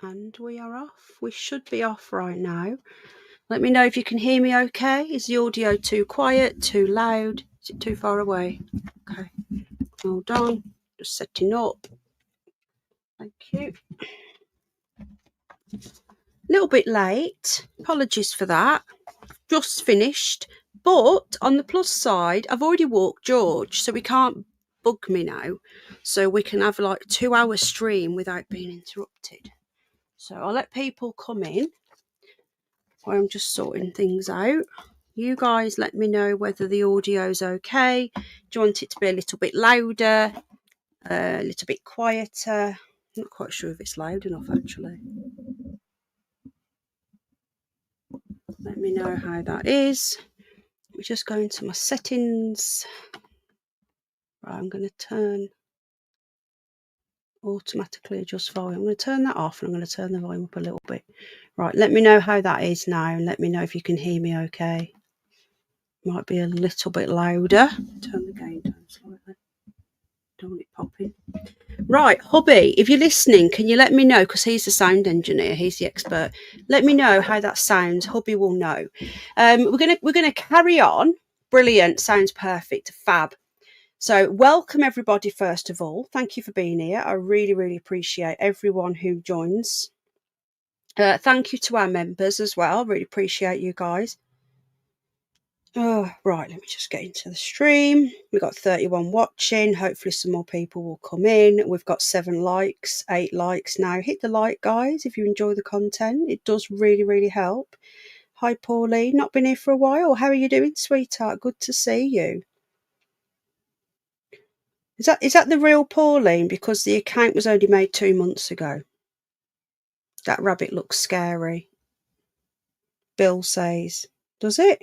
And we are off. We should be off right now. Let me know if you can hear me okay. Is the audio too quiet, too loud? Is it too far away? Okay. Hold on. Just setting up. Thank you. A little bit late. Apologies for that. Just finished. But on the plus side, I've already walked George, so he can't bug me now. So we can have like a 2-hour stream without being interrupted. So I'll let people come in while I'm just sorting things out. You guys let me know whether the audio's okay. Do you want it to be a little bit louder, a little bit quieter? I'm not quite sure if it's loud enough, actually. Let me know how that is. We're just going to my settings. Right, I'm going to turn automatically adjust volume. I'm going to turn that off and I'm going to turn the volume up a little bit. Right, let me know how that is now and let me know if you can hear me okay. Might be a little bit louder. Turn the gain down slightly. Don't want it popping. Right, hubby, if you're listening, can you let me know, because he's the sound engineer, he's the expert. Let me know how that sounds. Hubby will know. We're gonna carry on. Brilliant, sounds perfect, fab. So welcome everybody. First of all, thank you for being here. I really, really appreciate everyone who joins. Thank you to our members as well. Really appreciate you guys. Oh, right, let me just get into the stream. We've got 31 watching. Hopefully some more people will come in. We've got 7 likes, 8 likes now. Hit the like, guys, if you enjoy the content. It does really, really help. Hi, Pauline. Not been here for a while. How are you doing, sweetheart? Good to see you. Is that the real Pauline? Because the account was only made 2 months ago. That rabbit looks scary. Bill says. Does it?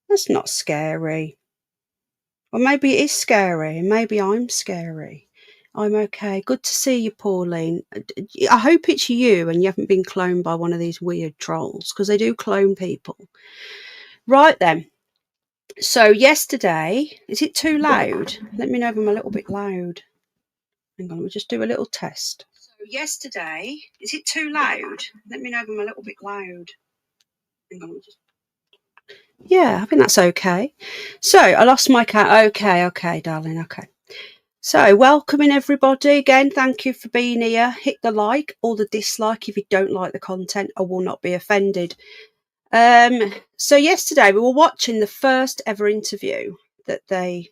That's not scary. Or maybe it is scary, and maybe I'm scary. I'm okay. Good to see you, Pauline. I hope it's you and you haven't been cloned by one of these weird trolls, because they do clone people. Right then. So yesterday, is it too loud? Let me know if I'm a little bit loud. Hang on, let me just do a little test. So yesterday, is it too loud? Let me know if I'm a little bit loud. Hang on, yeah, I think that's okay. So I lost my cat. Okay, darling. Okay. So welcoming everybody again. Thank you for being here. Hit the like or the dislike if you don't like the content. I will not be offended. So yesterday we were watching the first ever interview that they...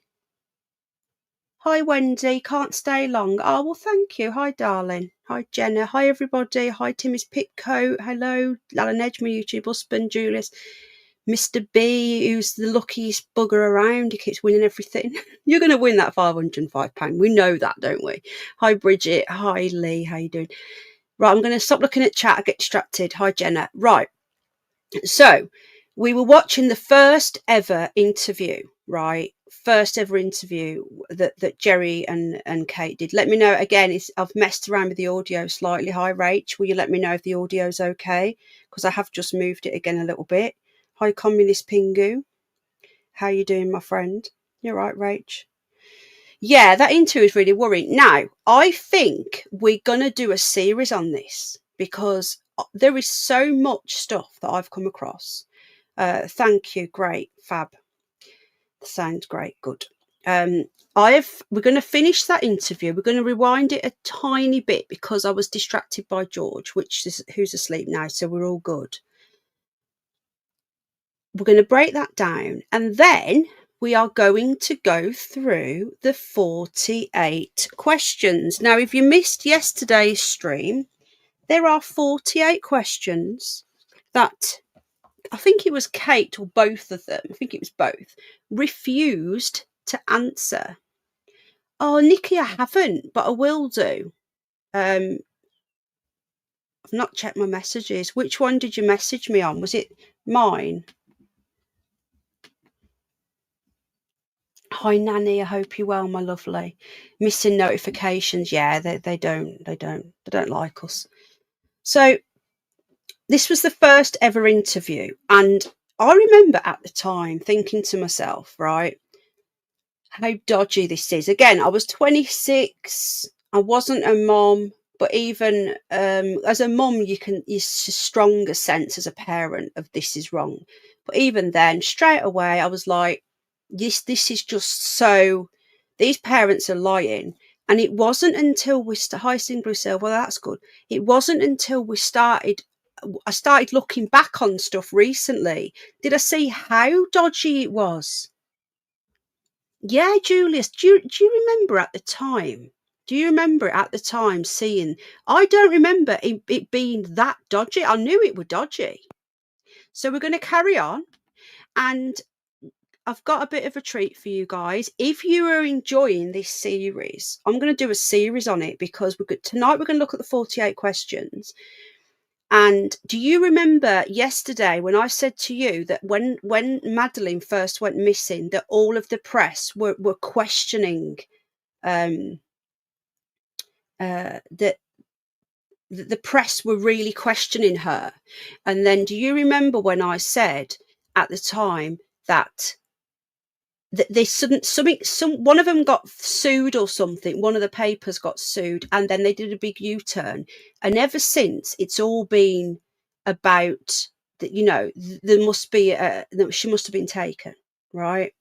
Hi, Wendy. Can't stay long. Oh, well, thank you. Hi, darling. Hi, Jenna. Hi, everybody. Hi, Timmy's Pitcoat. Hello, Alan Edge, my YouTube husband, Julius. Mr. B, who's the luckiest bugger around. He keeps winning everything. You're going to win that £505. We know that, don't we? Hi, Bridget. Hi, Lee. How you doing? Right, I'm going to stop looking at chat. I get distracted. Hi, Jenna. Right. So we were watching the first ever interview, right? First ever interview that Jerry and Kate did. Let me know again. I've messed around with the audio slightly. Hi, Rach. Will you let me know if the audio's okay? Because I have just moved it again a little bit. Hi, Communist Pingu. How you doing, my friend? You're right, Rach. Yeah, that interview is really worrying. Now, I think we're going to do a series on this because there is so much stuff that I've come across. Thank you. Great. Fab. Sounds great. Good. We're going to finish that interview. We're going to rewind it a tiny bit because I was distracted by George, who's asleep now. So we're all good. We're going to break that down, and then we are going to go through the 48 questions. Now, if you missed yesterday's stream, there are 48 questions that I think it was Kate or both of them, I think it was both, refused to answer. Oh, Nikki, I haven't, but I will do. I've not checked my messages. Which one did you message me on? Was it mine? Hi, Nanny. I hope you're well, my lovely. Missing notifications. Yeah, they don't like us. So this was the first ever interview. And I remember at the time thinking to myself, right, how dodgy this is. Again, I was 26. I wasn't a mom. But even as a mum, you're a stronger sense as a parent of this is wrong. But even then, straight away, I was like, this is just so, these parents are lying. And it wasn't until hi Cindy Silver, well, that's good. It wasn't until I started looking back on stuff recently. Did I see how dodgy it was? Yeah, Julius, do you remember at the time? Do you remember at the time seeing? I don't remember it being that dodgy. I knew it was dodgy. So we're going to carry on. And I've got a bit of a treat for you guys. If you are enjoying this series, I'm going to do a series on it because tonight we're going to look at the 48 questions. And do you remember yesterday when I said to you that when Madeleine first went missing, that all of the press were questioning that the press were really questioning her? And then do you remember when I said at the time that one of them got sued or something, one of the papers got sued, and then they did a big U-turn, and ever since it's all been about that, you know, there must be she must have been taken, right?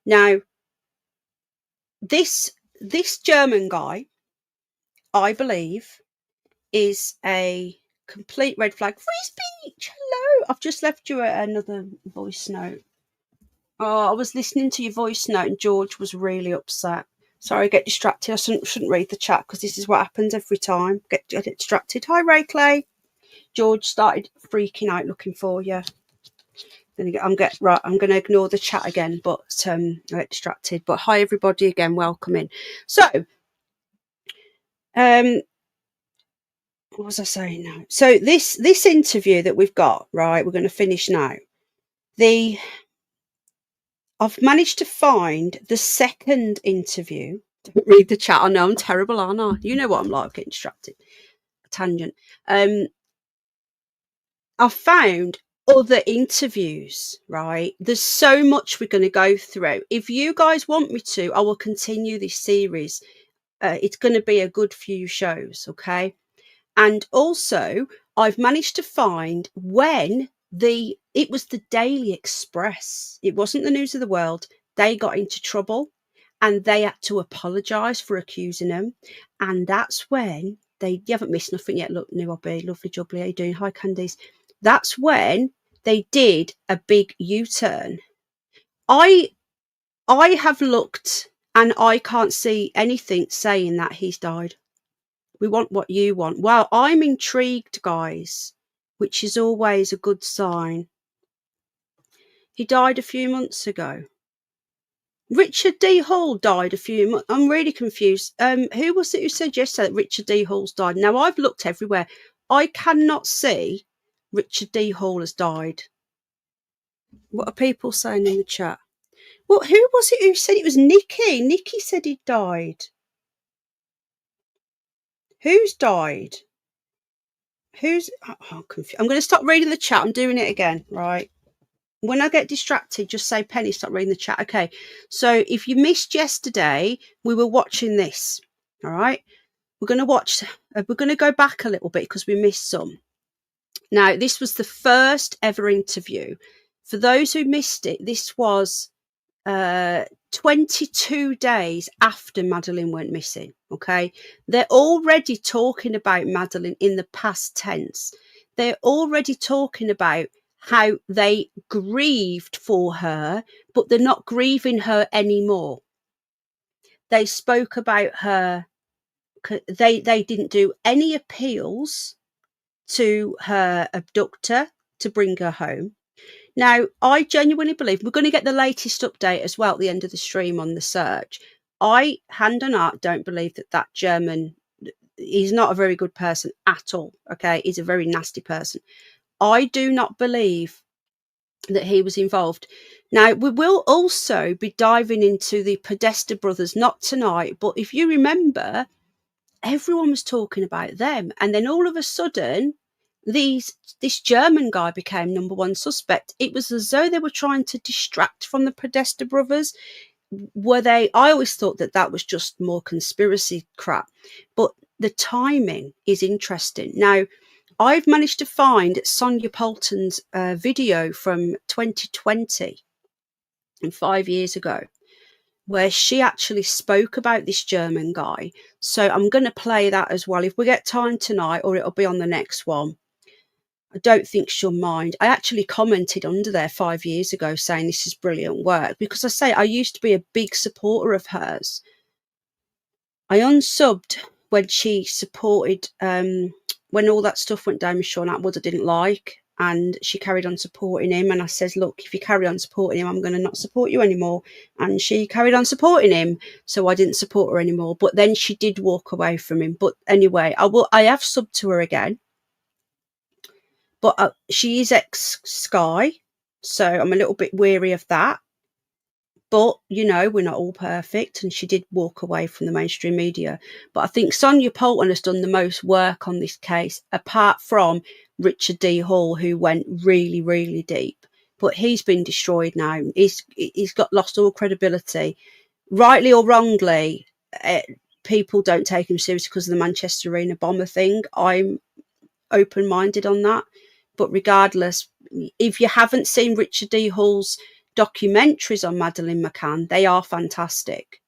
Now this German guy, I believe, is a complete red flag. Free speech, hello, I've just left you another voice note. Oh, I was listening to your voice note and George was really upset. Sorry, I get distracted. I shouldn't read the chat because this is what happens every time. Get distracted. Hi, Ray Clay. George started freaking out looking for you. I'm going to ignore the chat again, but I get distracted. But hi, everybody again. Welcome in. So, what was I saying now? So this interview that we've got, right? We're going to finish now. I've managed to find the second interview. Don't read the chat. I know I'm terrible, aren't I? You know what I'm like, getting distracted. A tangent. I've found other interviews, right? There's so much we're going to go through. If you guys want me to, I will continue this series. It's going to be a good few shows, okay? And also, I've managed to find when it was the Daily Express. It wasn't the News of the World. They got into trouble and they had to apologise for accusing them. And that's when you haven't missed nothing yet. Look, new hobby, lovely jubbly, how you doing? Hi, Candice. That's when they did a big U-turn. I have looked and I can't see anything saying that he's died. We want what you want. Well, I'm intrigued, guys, which is always a good sign. He died a few months ago. Richard D. Hall died a few months. I'm really confused. Who was it who said yesterday that Richard D. Hall's died? Now, I've looked everywhere. I cannot see Richard D. Hall has died. What are people saying in the chat? Well, who was it who said it was Nikki? Nikki said he died. Who's died? I'm confused. I'm going to stop reading the chat. I'm doing it again, right? When I get distracted, just say, Penny, stop reading the chat. Okay. So if you missed yesterday, we were watching this. All right. We're going to go back a little bit because we missed some. Now, this was the first ever interview. For those who missed it, this was 22 days after Madeleine went missing. Okay. They're already talking about Madeleine in the past tense. They're already talking about how they grieved for her, but they're not grieving her anymore. They spoke about her. They didn't do any appeals to her abductor to bring her home. Now, I genuinely believe we're going to get the latest update as well at the end of the stream on the search. I, hand on heart, don't believe that German, he's not a very good person at all, okay? He's a very nasty person. I do not believe that he was involved. Now, we will also be diving into the Podesta brothers, not tonight, but if you remember, everyone was talking about them. And then all of a sudden, this German guy became number one suspect. It was as though they were trying to distract from the Podesta brothers. I always thought that was just more conspiracy crap. But the timing is interesting. Now, I've managed to find Sonia Poulton's video from 2020, and 5 years ago, where she actually spoke about this German guy. So I'm going to play that as well if we get time tonight, or it'll be on the next one. I don't think she'll mind. I actually commented under there 5 years ago saying this is brilliant work, because I say I used to be a big supporter of hers. I unsubbed when she supported, when all that stuff went down with Sean Atwood, I didn't like, and she carried on supporting him. And I says, look, if you carry on supporting him, I'm going to not support you anymore. And she carried on supporting him, so I didn't support her anymore. But then she did walk away from him. But anyway, I have subbed to her again. But she is ex-Sky, so I'm a little bit weary of that. But, you know, we're not all perfect, and she did walk away from the mainstream media. But I think Sonia Poulton has done the most work on this case, apart from Richard D. Hall, who went really, really deep. But he's been destroyed now. He's lost all credibility. Rightly or wrongly, people don't take him seriously because of the Manchester Arena bomber thing. I'm open-minded on that. But regardless, if you haven't seen Richard D. Hall's documentaries on Madeleine McCann, they are fantastic.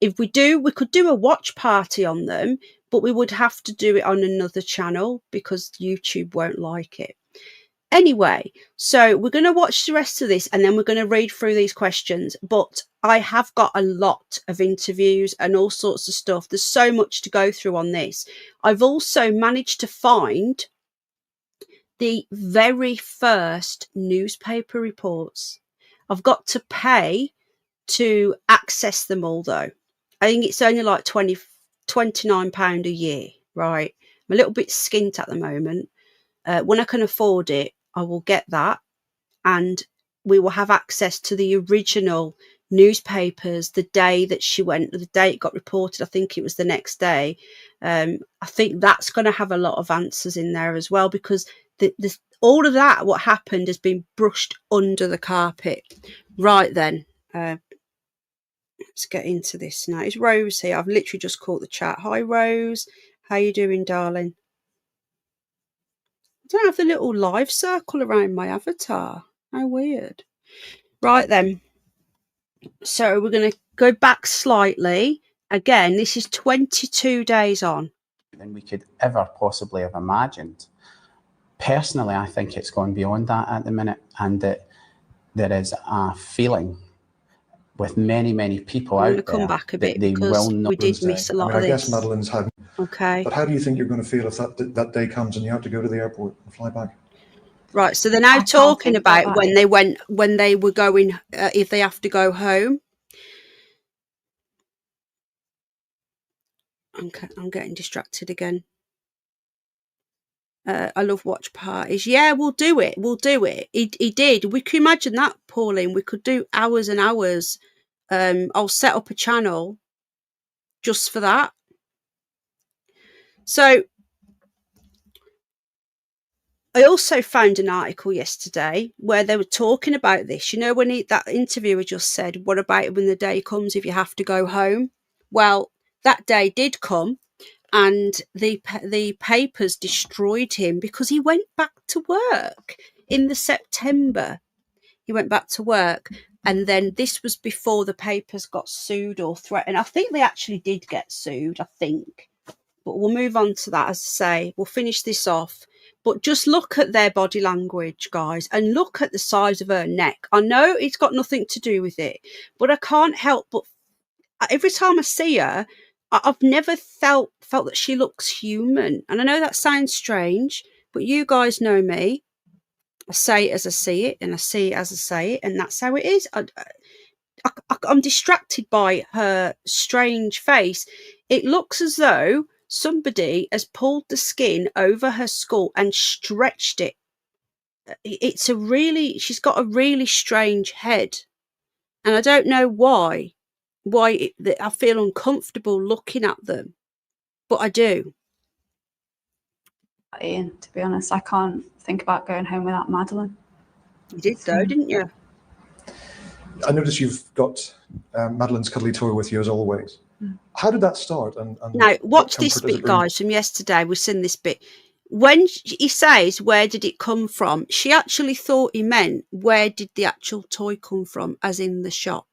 If we do, we could do a watch party on them, but we would have to do it on another channel because YouTube won't like it. Anyway, so we're going to watch the rest of this, and then we're going to read through these questions. But I have got a lot of interviews and all sorts of stuff. There's so much to go through on this. I've also managed to find the very first newspaper reports. I've got to pay to access them all, though. I think it's only like £29 a year, right? I'm a little bit skint at the moment. When I can afford it, I will get that, and we will have access to the original newspapers the day that she went, the day it got reported. I think it was the next day. I think that's going to have a lot of answers in there as well, because all of that, what happened, has been brushed under the carpet. Right then, let's get into this now. It's Rose here. I've literally just caught the chat. Hi, Rose. How you doing, darling? I don't have the little live circle around my avatar. How weird. Right then. So we're going to go back slightly. Again, this is 22 days on. Than we could ever possibly have imagined. Personally, I think it's gone beyond that at the minute, and that there is a feeling with many, many people out there come back a bit they because will not. we did miss a lot of this. I guess Madeleine's had. Okay. But how do you think you're going to feel if that day comes and you have to go to the airport and fly back? Right. So they're now talking about when they were going, if they have to go home. Okay, I'm getting distracted again. I love watch parties. Yeah, we'll do it. We'll do it. He did. We can imagine that, Pauline. We could do hours and hours. I'll set up a channel just for that. So I also found an article yesterday where they were talking about this. You know, when that interviewer just said, what about when the day comes if you have to go home? Well, that day did come. And the papers destroyed him because he went back to work in the September. He went back to work, and then this was before the papers got sued or threatened. I think they actually did get sued, I think. But we'll move on to that. As I say, we'll finish this off. But just look at their body language, guys, and look at the size of her neck. I know it's got nothing to do with it, but I can't help but every time I see her, I've never felt that she looks human. And I know that sounds strange, but you guys know me. I say it as I see it, and I see it as I say it, and that's how it is. I'm distracted by her strange face. It looks as though somebody has pulled the skin over her skull and stretched it. She's got a really strange head. And I don't know why I feel uncomfortable looking at them, but I do. Ian, to be honest, I can't think about going home without Madeleine. You did though, didn't you? I notice you've got Madeleine's cuddly toy with you as always. How did that start? And Now, what watch this comfort does it bit, bring? guys, from yesterday. We've seen this bit. When he says, where did it come from? She actually thought he meant, where did the actual toy come from, as in the shop.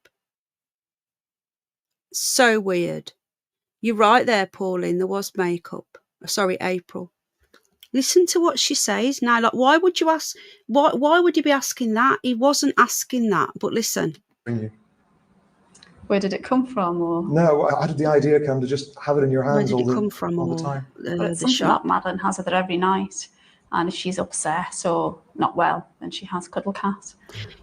So weird. You're right there, Pauline. There was makeup. Sorry, April. Listen to what she says now. Like, why would you ask? Why would he be asking that? He wasn't asking that. But listen. Bring you? Where did it come from? Or No, how did the idea come to just have it in your Where hands did it all come from? the Or time? well, it's the something shop. that Madeleine has with her every night. And if she's upset or not well, then she has Cuddle Cat.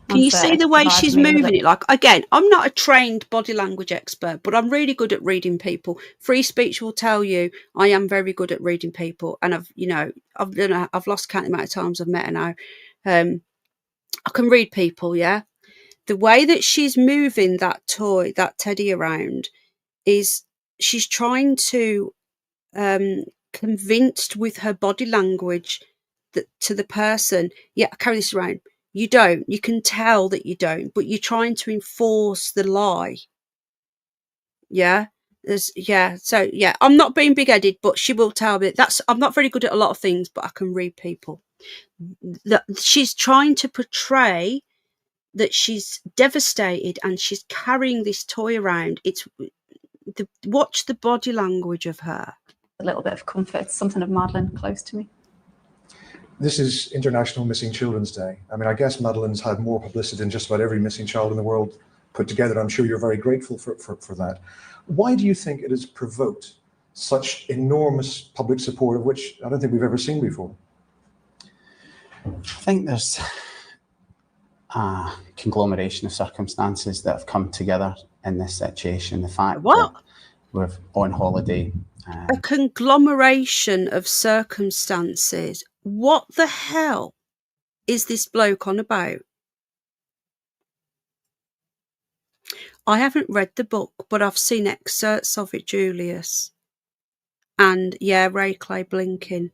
Can you see the way she's moving it? Like, again, I'm not a trained body language expert, but I'm really good at reading people. Free speech will tell you I am very good at reading people, and I've lost count the amount of times I've met her now. I can read people, yeah. The way that she's moving that toy, that teddy around, is she's trying to convinced with her body language that to the person, yeah, I carry this around. You don't. You can tell that you don't, but you're trying to enforce the lie. Yeah. So yeah, I'm not being big-headed, but she will tell me I'm not very good at a lot of things, but I can read people. That she's trying to portray that she's devastated and she's carrying this toy around. Watch the body language of her. A little bit of comfort. It's something of Madeleine close to me. This is International Missing Children's Day. I mean, I guess Madeleine's had more publicity than just about every missing child in the world put together. I'm sure you're very grateful for that. Why do you think it has provoked such enormous public support, of which I don't think we've ever seen before? I think there's a conglomeration of circumstances that have come together in this situation. The fact that we're on holiday. A conglomeration of circumstances. What the hell is this bloke on about? I haven't read the book, but I've seen excerpts of it, Julius. And yeah, Ray Clay blinking.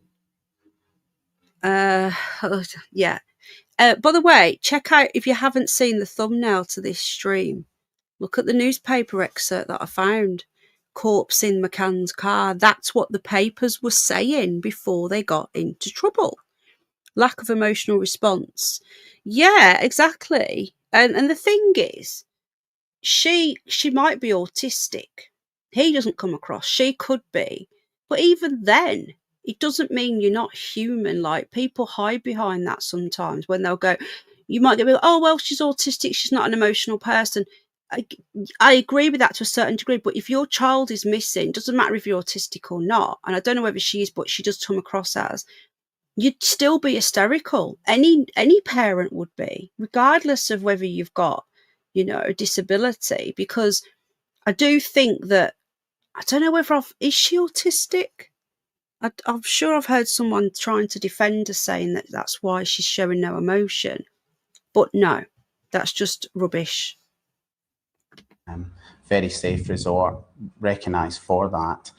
Yeah. By the way, check out, if you haven't seen the thumbnail to this stream, look at the newspaper excerpt that I found. Corpse in McCann's car. That's what the papers were saying before they got into trouble. Lack of emotional response. Yeah, exactly. And the thing is, she might be autistic. He doesn't come across. She could be. But even then, it doesn't mean you're not human. Like, people hide behind that sometimes when they'll go, you might get, oh, well, she's autistic. She's not an emotional person. I agree with that to a certain degree, but if your child is missing, doesn't matter if you're autistic or not, and I don't know whether she is, but she does come across as, you'd still be hysterical. Any parent would be, regardless of whether you've got, a disability, because I do think that, I don't know whether is she autistic? I'm sure I've heard someone trying to defend her, saying that that's why she's showing no emotion, but no, that's just rubbish. Very safe resort, recognised for that.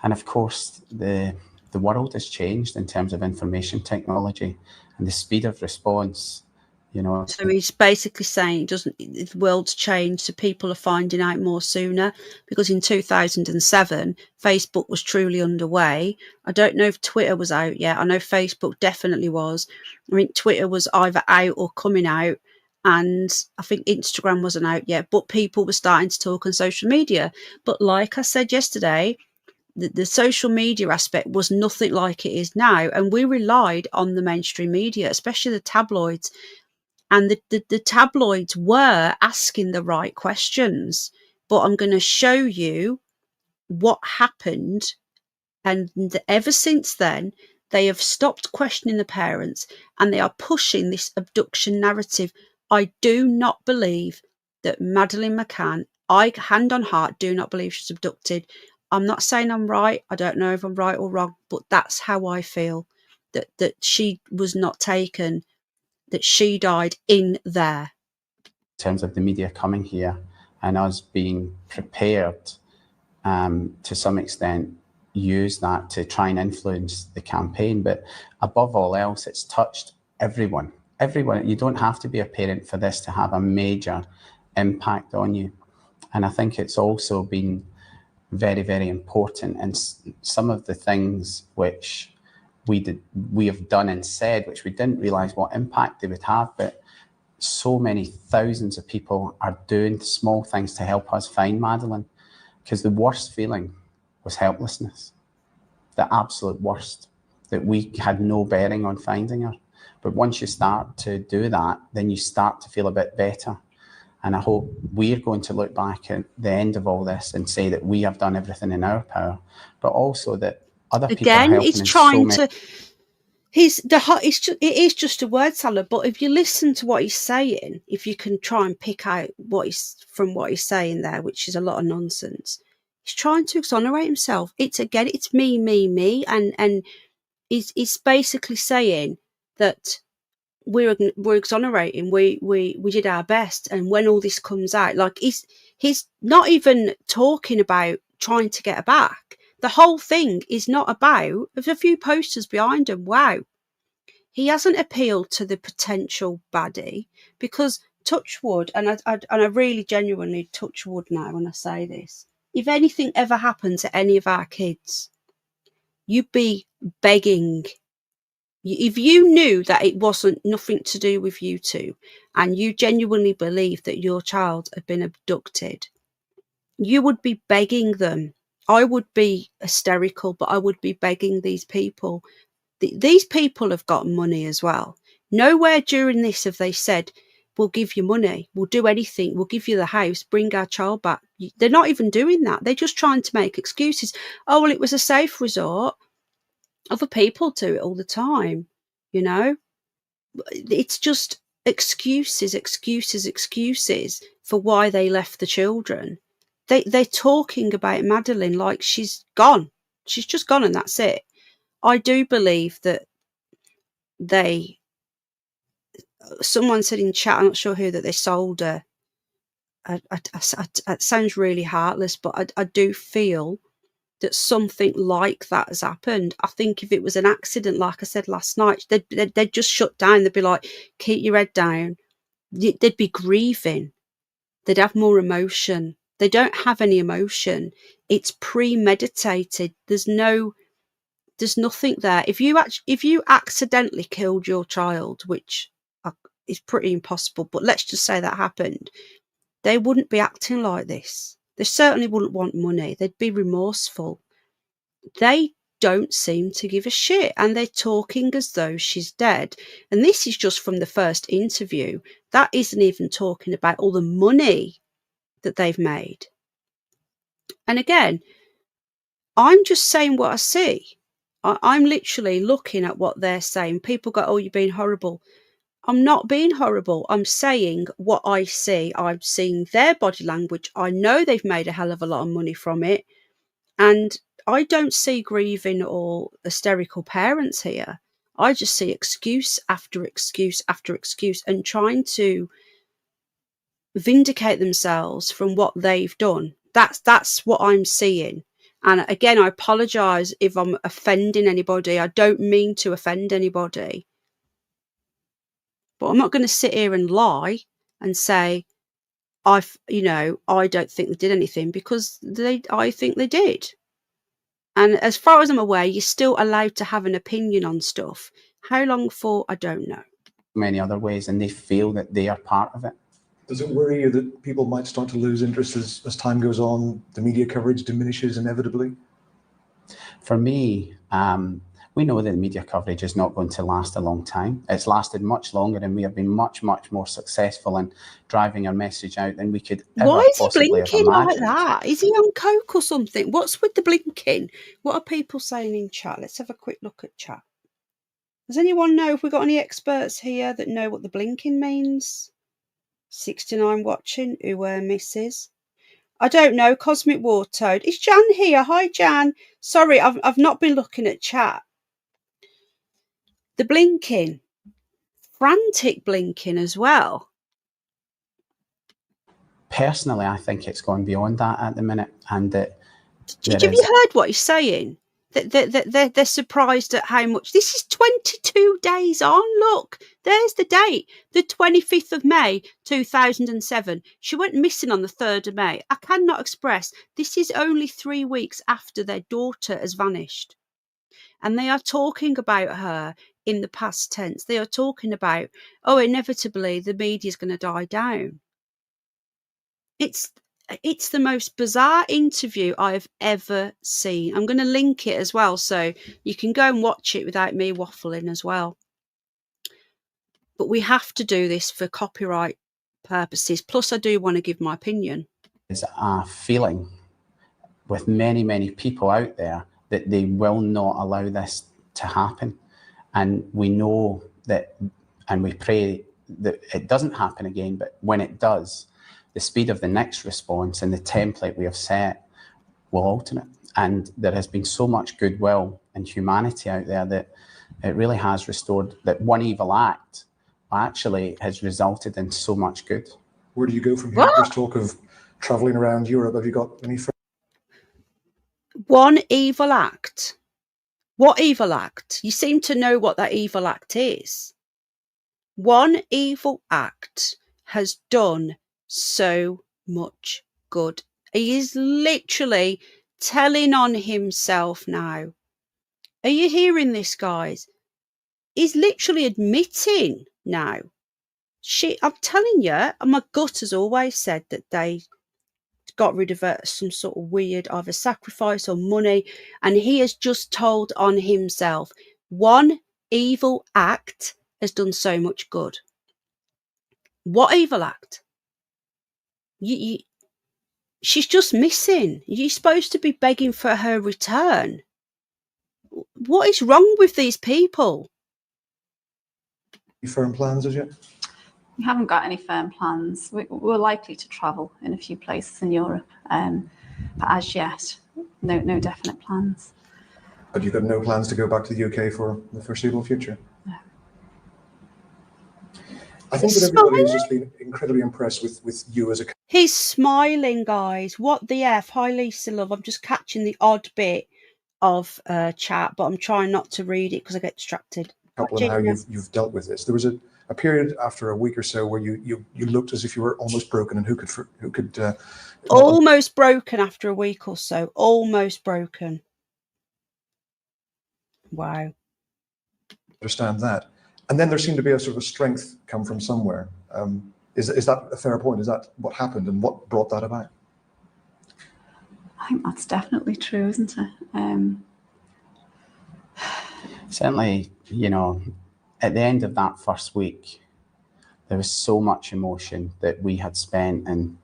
And of course, the world has changed in terms of information technology and the speed of response. So he's basically saying the world's changed, so people are finding out more sooner, because in 2007, Facebook was truly underway. I don't know if Twitter was out yet. I know Facebook definitely was. I mean, Twitter was either out or coming out, and I think Instagram wasn't out yet, but people were starting to talk on social media. But like I said yesterday, the social media aspect was nothing like it is now, and we relied on the mainstream media, especially the tabloids. And the tabloids were asking the right questions, but I'm going to show you what happened. And ever since then, they have stopped questioning the parents, and they are pushing this abduction narrative. I do not believe that Madeleine McCann, I, hand on heart, do not believe she's abducted. I'm not saying I'm right. I don't know if I'm right or wrong, but that's how I feel, that she was not taken, that she died in there. In terms of the media coming here and us being prepared to some extent, use that to try and influence the campaign. But above all else, it's touched everyone. Everyone. You don't have to be a parent for this to have a major impact on you. And I think it's also been very, very important. And some of the things which we have done and said, which we didn't realise what impact they would have, but so many thousands of people are doing small things to help us find Madeleine, because the worst feeling was helplessness, the absolute worst, that we had no bearing on finding her. But once you start to do that, then you start to feel a bit better. And I hope we're going to look back at the end of all this and say that we have done everything in our power, but also that other people are Again, helping it's in trying so many. it is just a word salad. But if you listen to what he's saying, if you can try and pick out what he's saying there, which is a lot of nonsense, he's trying to exonerate himself. It's me, and he's basically saying that we're exonerating. We did our best, and when all this comes out, like he's not even talking about trying to get her back. The whole thing is not about. There's a few posters behind him. Wow, he hasn't appealed to the potential baddie, because touch wood, and I really genuinely touch wood now when I say this. If anything ever happened to any of our kids, you'd be begging. If you knew that it wasn't nothing to do with you two, and you genuinely believed that your child had been abducted, you would be begging them. I would be hysterical, but I would be begging these people. These people have got money as well. Nowhere during this have they said, we'll give you money, we'll do anything, we'll give you the house, bring our child back. They're not even doing that. They're just trying to make excuses. Oh, well, it was a safe resort. Other people do it all the time, you know. It's just excuses for why they left the children. They're talking about Madeleine like she's gone. She's just gone and that's it. I do believe that someone said in chat, I'm not sure who, that they sold her. It sounds really heartless, but I do feel that something like that has happened. I think if it was an accident, like I said last night, they'd just shut down. They'd be like, keep your head down. They'd be grieving. They'd have more emotion. They don't have any emotion. It's premeditated. There's nothing there. If you accidentally killed your child, which is pretty impossible, but let's just say that happened, they wouldn't be acting like this. They certainly wouldn't want money. They'd be remorseful. They don't seem to give a shit, and they're talking as though she's dead. And this is just from the first interview. That isn't even talking about all the money that they've made. And again, I'm just saying what I see. I'm literally looking at what they're saying. People go, oh, you're being horrible. I'm not being horrible. I'm saying what I see. I'm seeing their body language. I know they've made a hell of a lot of money from it. And I don't see grieving or hysterical parents here. I just see excuse after excuse after excuse, and trying to vindicate themselves from what they've done. That's what I'm seeing. And again, I apologise if I'm offending anybody. I don't mean to offend anybody. But I'm not going to sit here and lie and say I don't think they did anything, because I think they did. And as far as I'm aware, you're still allowed to have an opinion on stuff. How long for, I don't know. Many other ways, and they feel that they are part of it. Does it worry you that people might start to lose interest as time goes on, the media coverage diminishes inevitably? For me, we know that the media coverage is not going to last a long time. It's lasted much longer, and we have been much, much more successful in driving our message out than we could ever Why is he possibly have blinking like imagined. that? Is he on coke or something? What's with the blinking? What are people saying in chat? Let's have a quick look at chat. Does anyone know if we've got any experts here that know what the blinking means? 69 watching. Who misses? I don't know. Cosmic War Toad. Is Jan here? Hi, Jan. Sorry, I've not been looking at chat. The blinking. Frantic blinking as well. Personally, I think it's gone beyond that at the minute, and that Have you heard what he's saying? They're surprised at how much. This is 22 days on. Look, there's the date, the 25th of May 2007. She went missing on the 3rd of May. I cannot express. This is only 3 weeks after their daughter has vanished. And they are talking about her in the past tense. They are talking about, oh, inevitably the media is going to die down. It's the most bizarre interview I've ever seen. I'm going to link it as well, so you can go and watch it without me waffling as well. But we have to do this for copyright purposes. Plus, I do want to give my opinion. There's a feeling with many, many people out there that they will not allow this to happen. And we know that, and we pray that it doesn't happen again, but when it does, the speed of the next response and the template we have set will alter it. And there has been so much goodwill and humanity out there that it really has restored, that one evil act actually has resulted in so much good. Where do you go from here? There's talk of traveling around Europe. Have you got any? One evil act. What evil act? You seem to know what that evil act is. One evil act has done so much good. He is literally telling on himself now. Are you hearing this, guys? He's literally admitting now. I'm telling you, my gut has always said that they got rid of some sort of weird either sacrifice or money, and he has just told on himself. One evil act has done so much good. What evil act? She's just missing. You're supposed to be begging for her return. What is wrong with these people? Any firm plans as yet? We haven't got any firm plans. We're likely to travel in a few places in Europe, but as yet, no definite plans. But you've got no plans to go back to the UK for the foreseeable future? No. I think that everybody has just been incredibly impressed with you as a... He's smiling, guys. What the F? Hi, Lisa, love. I'm just catching the odd bit of chat, but I'm trying not to read it because I get distracted. Couple and how you've dealt with this. There was a period after a week or so where you looked as if you were almost broken, and who could almost broken after a week or so. Almost broken. Wow. Understand that. And then there seemed to be a sort of a strength come from somewhere. Is that a fair point? Is that what happened, and what brought that about? I think that's definitely true, isn't it? Certainly, at the end of that first week, there was so much emotion that we had spent, and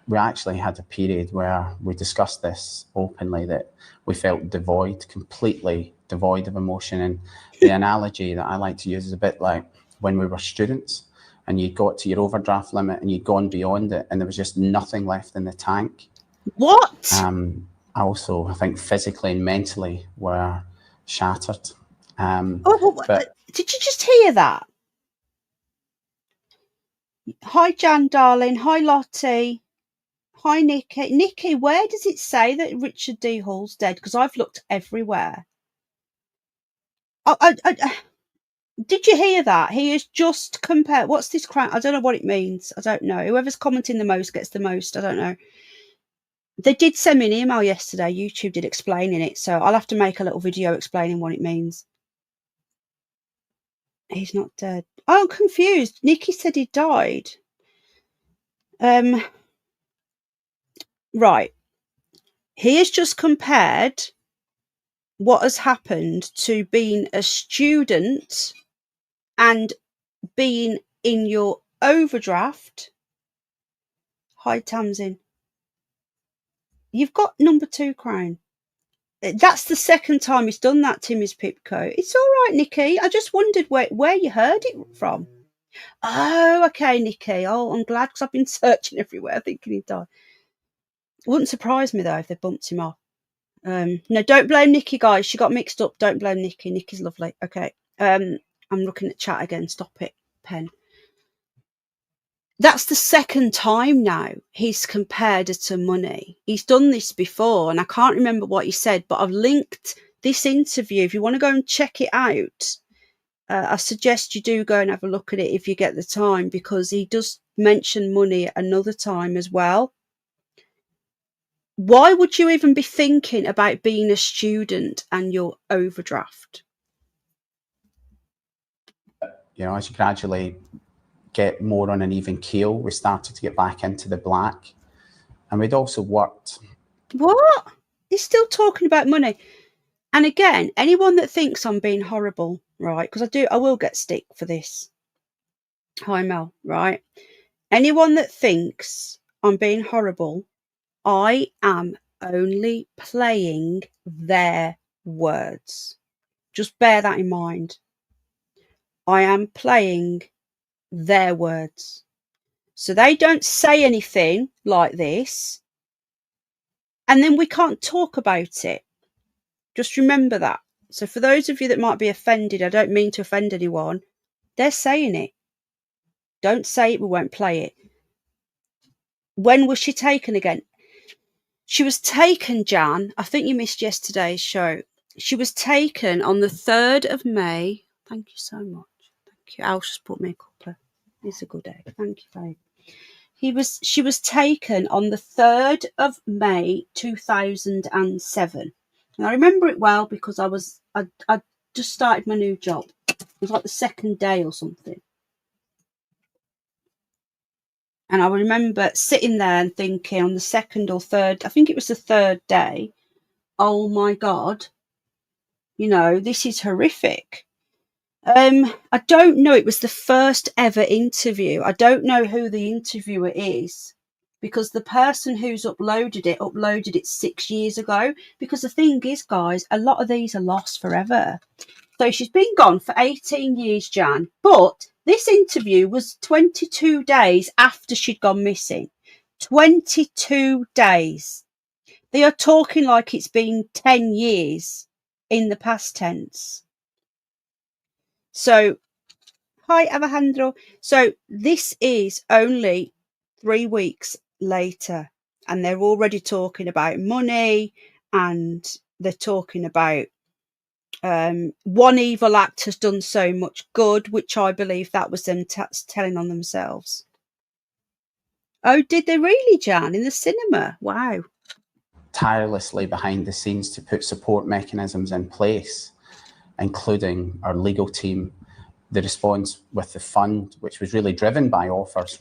we actually had a period where we discussed this openly, that we felt completely devoid of emotion. And the analogy that I like to use is a bit like when we were students and you got to your overdraft limit and you'd gone beyond it and there was just nothing left in the tank. What? Also, I think physically and mentally were shattered. But did you just hear that? Hi, Jan, darling. Hi, Lottie. Hi, Nikki. Nikki, where does it say that Richard D. Hall's dead? Because I've looked everywhere. Did you hear that? He is just compared. What's this crown? I don't know what it means. I don't know. Whoever's commenting the most gets the most. I don't know. They did send me an email yesterday. YouTube did, explaining it. So I'll have to make a little video explaining what it means. He's not dead. Oh, I'm confused. Nikki said he died. Right. He has just compared what has happened to being a student and being in your overdraft. Hi, Tamsin. You've got number 2 crown. That's the second time he's done that to Miss Pipco. It's all right, Nikki. I just wondered where you heard it from. Oh, okay, Nikki. Oh, I'm glad, because I've been searching everywhere thinking he died. It wouldn't surprise me, though, if they bumped him off. No, don't blame Nikki, guys. She got mixed up. Don't blame Nikki. Nikki's lovely. Okay. I'm looking at chat again. Stop it, pen. That's the second time now he's compared her to money. He's done this before, and I can't remember what he said, but I've linked this interview. If you want to go and check it out, I suggest you do go and have a look at it if you get the time, because he does mention money another time as well. Why would you even be thinking about being a student and your overdraft? You know, as you gradually get more on an even keel, we started to get back into the black. And we'd also worked. What? He's still talking about money. And again, anyone that thinks I'm being horrible, right? Because I will get stick for this. Hi, Mel, right? Anyone that thinks I'm being horrible, I am only playing their words. Just bear that in mind. I am playing their words. So they don't say anything like this, and then we can't talk about it. Just remember that. So for those of you that might be offended, I don't mean to offend anyone. They're saying it. Don't say it, we won't play it. When was she taken again? She was taken, Jan. I think you missed yesterday's show. She was taken on the 3rd of May. Thank you so much. Thank you. Al's just put me a couple. It's a good egg. Thank you, babe. She was taken on the 3rd of May 2007. And I remember it well because I just started my new job. It was like the second day or something. And I remember sitting there and thinking on the second or third, I think it was the third day, oh my God, you know, this is horrific. I don't know. It was the first ever interview. I don't know who the interviewer is, because the person who's uploaded it 6 years ago. Because the thing is, guys, a lot of these are lost forever. So she's been gone for 18 years, Jan. But this interview was 22 days after she'd gone missing. 22 days. They are talking like it's been 10 years in the past tense. So, hi, Alejandro. So this is only 3 weeks later, and they're already talking about money, and they're talking about one evil act has done so much good, which I believe that was them telling on themselves. Oh, did they really, Jan? In the cinema? Wow. Tirelessly behind the scenes to put support mechanisms in place, including our legal team, the response with the fund, which was really driven by offers.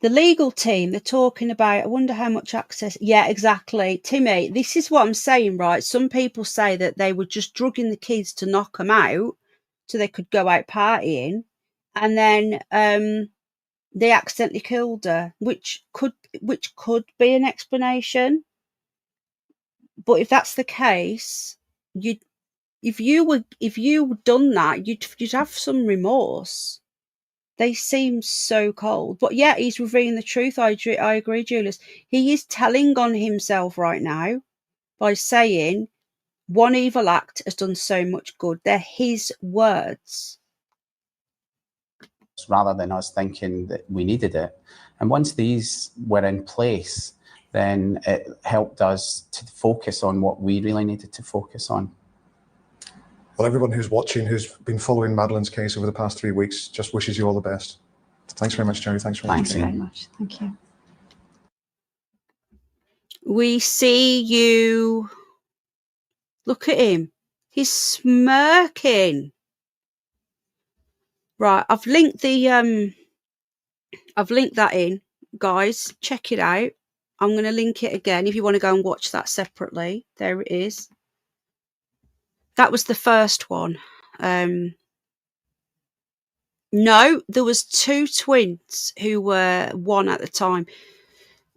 The legal team, they're talking about, I wonder how much access. Yeah, exactly. Timmy, this is what I'm saying, right? Some people say that they were just drugging the kids to knock them out so they could go out partying. And then they accidentally killed her, which could be an explanation. But if that's the case, if you done that, you'd have some remorse. They seem so cold. But yeah, he's revealing the truth. I agree, Julius. He is telling on himself right now by saying one evil act has done so much good. They're his words. Rather than us thinking that we needed it. And once these were in place, then it helped us to focus on what we really needed to focus on. Well, everyone who's watching, who's been following Madeleine's case over the past 3 weeks, just wishes you all the best. Thanks very much, Jerry. Thanks very much. Thanks very much. Thank you. We see you. Look at him. He's smirking. Right, I've linked that in, guys. Check it out. I'm going to link it again if you want to go and watch that separately. There it is. That was the first one. No, there was 2 twins who were one at the time.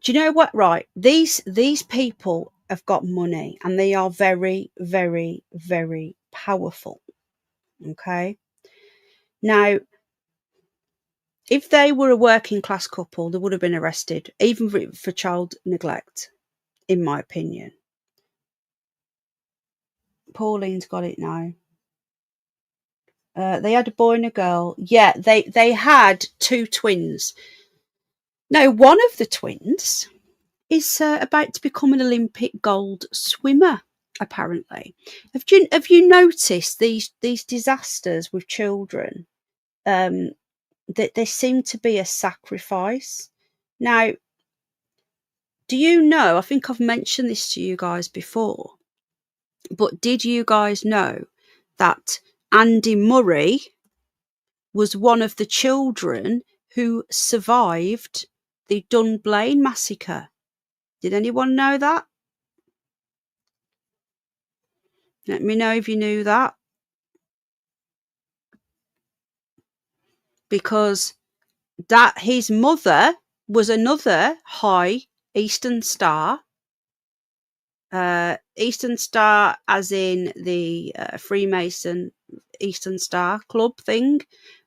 Do you know what? Right, these people have got money, and they are very, very, very powerful. Okay. Now, if they were a working class couple, they would have been arrested, even for child neglect, in my opinion. Pauline's got it now. They had a boy and a girl. Yeah, they had 2 twins. Now, one of the twins is about to become an Olympic gold swimmer, apparently. Have you noticed these disasters with children? That there seem to be a sacrifice. Now, do you know, I think I've mentioned this to you guys before, but did you guys know that Andy Murray was one of the children who survived the Dunblane massacre? Did anyone know that? Let me know if you knew that. Because that his mother was another high Eastern Star. Eastern Star as in the Freemason Eastern Star Club thing,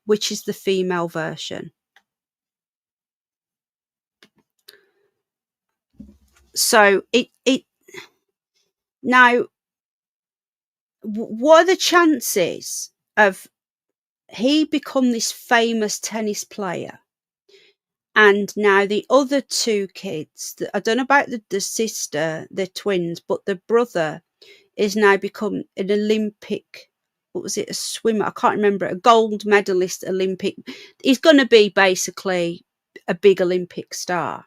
which is the female version. So it now, what are the chances of he become this famous tennis player, and now the other two kids, I don't know about the sister, they're twins, but the brother is now become an Olympic, what was it, a swimmer, I can't remember, a gold medalist Olympic. He's going to be basically a big Olympic star.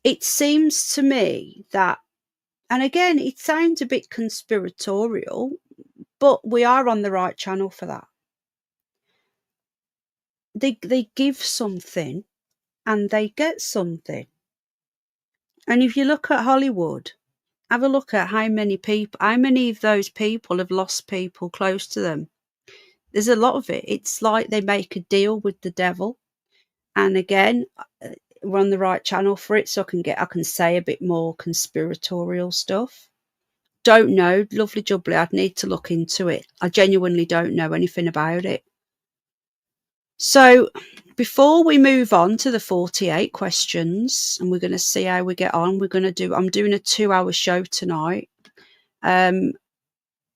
It seems to me that, and again, it sounds a bit conspiratorial, but we are on the right channel for that. They give something and they get something. And if you look at Hollywood, have a look at how many of those people have lost people close to them. There's a lot of it. It's like they make a deal with the devil. And again, we're on the right channel for it, so I can say a bit more conspiratorial stuff. Don't know, lovely jubbly, I'd need to look into it. I genuinely don't know anything about it. So before we move on to the 48 questions, and we're going to see how we get on, I'm doing a 2-hour show tonight. I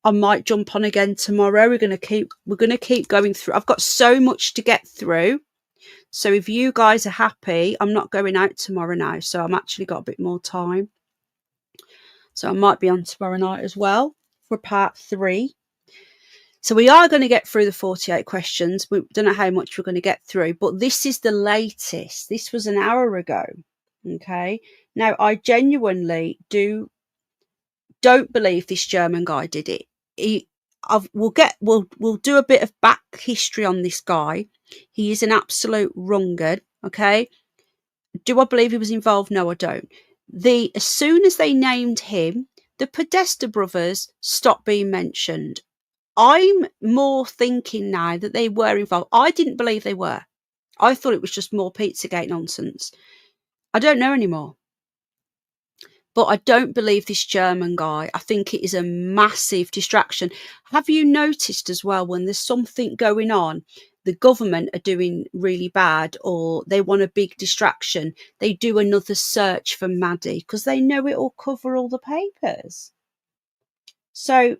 might jump on again tomorrow. We're going to keep going through. I've got so much to get through. So if you guys are happy, I'm not going out tomorrow now. So I'm actually got a bit more time. So I might be on tomorrow night as well for part 3. So we are going to get through the 48 questions. We don't know how much we're going to get through, but this is the latest. This was an hour ago. Okay. Now, I genuinely don't believe this German guy did it. We'll do a bit of back history on this guy. He is an absolute rungard. Okay. Do I believe he was involved? No, I don't. As soon as they named him, the Podesta brothers stopped being mentioned. I'm more thinking now that they were involved. I didn't believe they were. I thought it was just more Pizzagate nonsense. I don't know anymore. But I don't believe this German guy. I think it is a massive distraction. Have you noticed as well, when there's something going on, the government are doing really bad, or they want a big distraction, they do another search for Maddie because they know it will cover all the papers. So,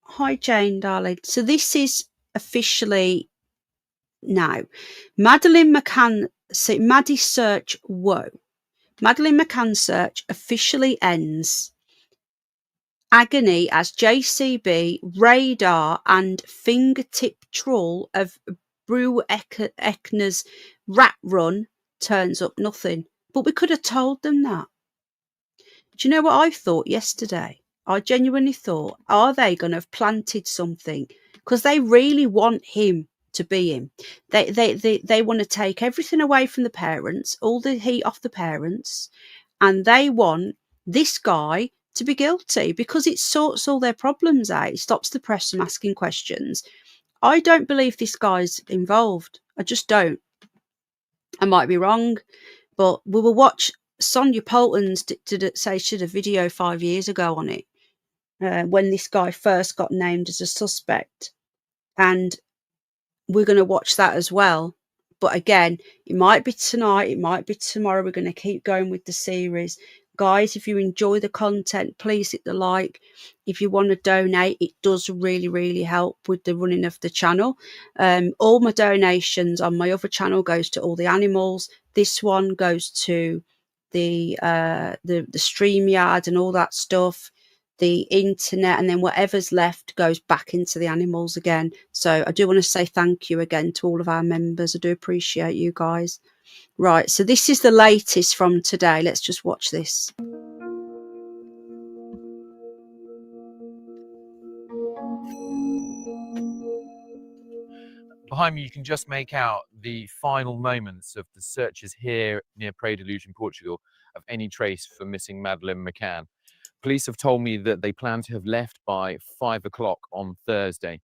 hi Jane, darling. So this is officially now. Madeleine McCann, Maddie search, whoa. Madeleine McCann search officially ends. Agony as JCB, radar and fingertip trawl of Brew Eckner's rat run turns up nothing. But we could have told them that. Do you know what I thought yesterday? I genuinely thought, are they going to have planted something? Because they really want him to be him. They want to take everything away from the parents, all the heat off the parents, and they want this guy to be guilty because it sorts all their problems out. It stops the press from asking questions. I don't believe this guy's involved. I just don't. I might be wrong, but we will watch. Sonia Poulton's did a video 5 years ago on it, when this guy first got named as a suspect, and we're going to watch that as well. But again, it might be tonight, it might be tomorrow. We're going to keep going with the series. guys, if you enjoy the content, please hit the like. If you want to donate, it does really help with the running of the channel. All my donations on my other channel goes to all the animals. This one goes to the StreamYard and all that stuff, the internet, and then whatever's left goes back into the animals again. So I do want to say thank you again to all of our members. I do appreciate you guys. Right, so this is the latest from today. Let's just watch this. Behind me, you can just make out the final moments of the searches here near Praia da Luz in Portugal of any trace for missing Madeleine McCann. Police have told me that they plan to have left by 5 o'clock on Thursday.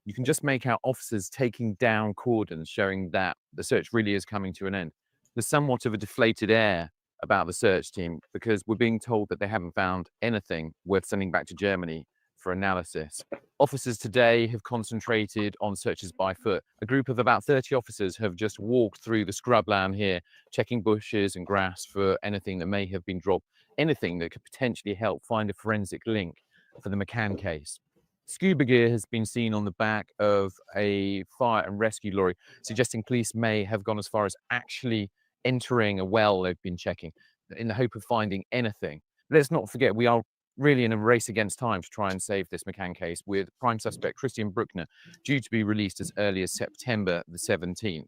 You can just make out officers taking down cordons, showing that the search really is coming to an end. There's somewhat of a deflated air about the search team because we're being told that they haven't found anything worth sending back to Germany for analysis. Officers today have concentrated on searches by foot. A group of about 30 officers have just walked through the scrubland here, checking bushes and grass for anything that may have been dropped, anything that could potentially help find a forensic link for the McCann case. Scuba gear has been seen on the back of a fire and rescue lorry, suggesting police may have gone as far as actually entering a well they've been checking in the hope of finding anything. Let's not forget, we are really in a race against time to try and save this McCann case, with prime suspect Christian Bruckner due to be released as early as September the 17th.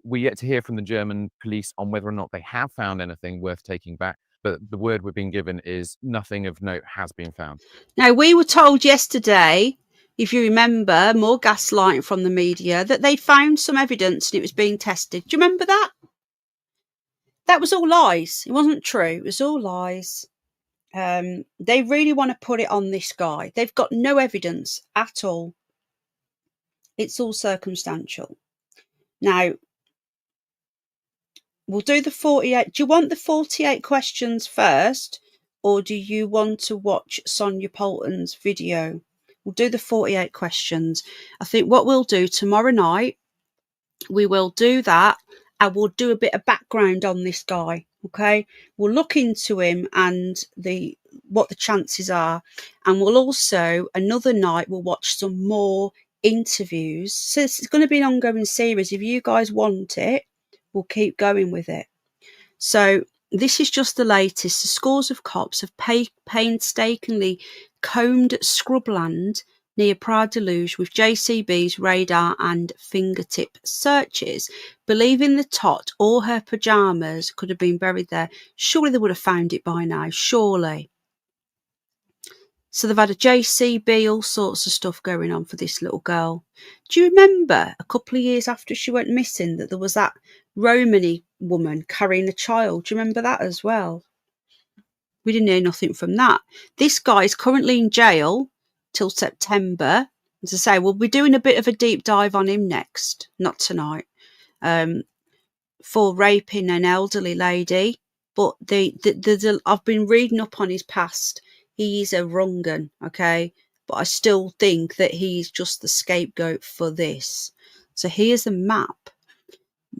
We're yet to hear from the German police on whether or not they have found anything worth taking back, but the word we're being given is nothing of note has been found. Now, we were told yesterday, if you remember, more gaslighting from the media, that they found some evidence and it was being tested. Do you remember that? That was all lies. It wasn't true. It was all lies. They really want to put it on this guy. They've got no evidence at all. It's all circumstantial. Now, we'll do the 48. Do you want the 48 questions first, or do you want to watch Sonia Poulton's video? We'll do the 48 questions. I think what we'll do tomorrow night, we will do that, and we'll do a bit of background on this guy. Okay, we'll look into him and what the chances are, and we'll also another night we'll watch some more interviews. So it's going to be an ongoing series. If you guys want it, we'll keep going with it. So this is just the latest. The scores of cops have painstakingly combed scrubland near Praia da Luz with JCB's radar and fingertip searches, believing the tot or her pyjamas could have been buried there. Surely they would have found it by now, surely. So they've had a JCB, all sorts of stuff going on for this little girl. Do you remember a couple of years after she went missing that there was that Romany woman carrying a child? Do you remember that as well? We didn't hear nothing from that. This guy is currently in jail till September. As I say, we'll be doing a bit of a deep dive on him next, not tonight, for raping an elderly lady. But I've been reading up on his past. He's a wrong 'un, okay? But I still think that he's just the scapegoat for this. So here's the map.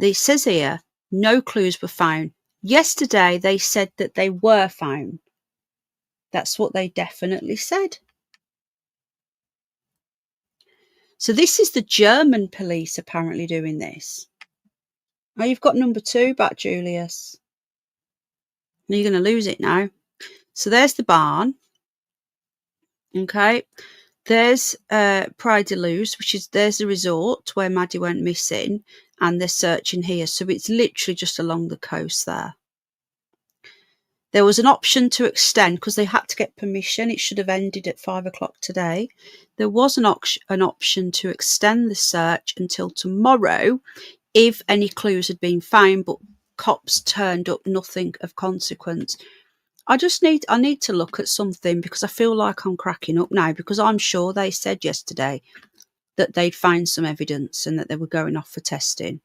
It says here, no clues were found. Yesterday, they said that they were found. That's what they definitely said. So this is the German police apparently doing this. Oh, you've got number 2 back, Julius. You're going to lose it now. So there's the barn. Okay. There's Praia da Luz, there's the resort where Maddie went missing, and they're searching here. So it's literally just along the coast there. There was an option to extend because they had to get permission. It should have ended at 5 o'clock today. There was an option to extend the search until tomorrow if any clues had been found, but cops turned up nothing of consequence. I need to look at something because I feel like I'm cracking up now, because I'm sure they said yesterday that they'd find some evidence and that they were going off for testing.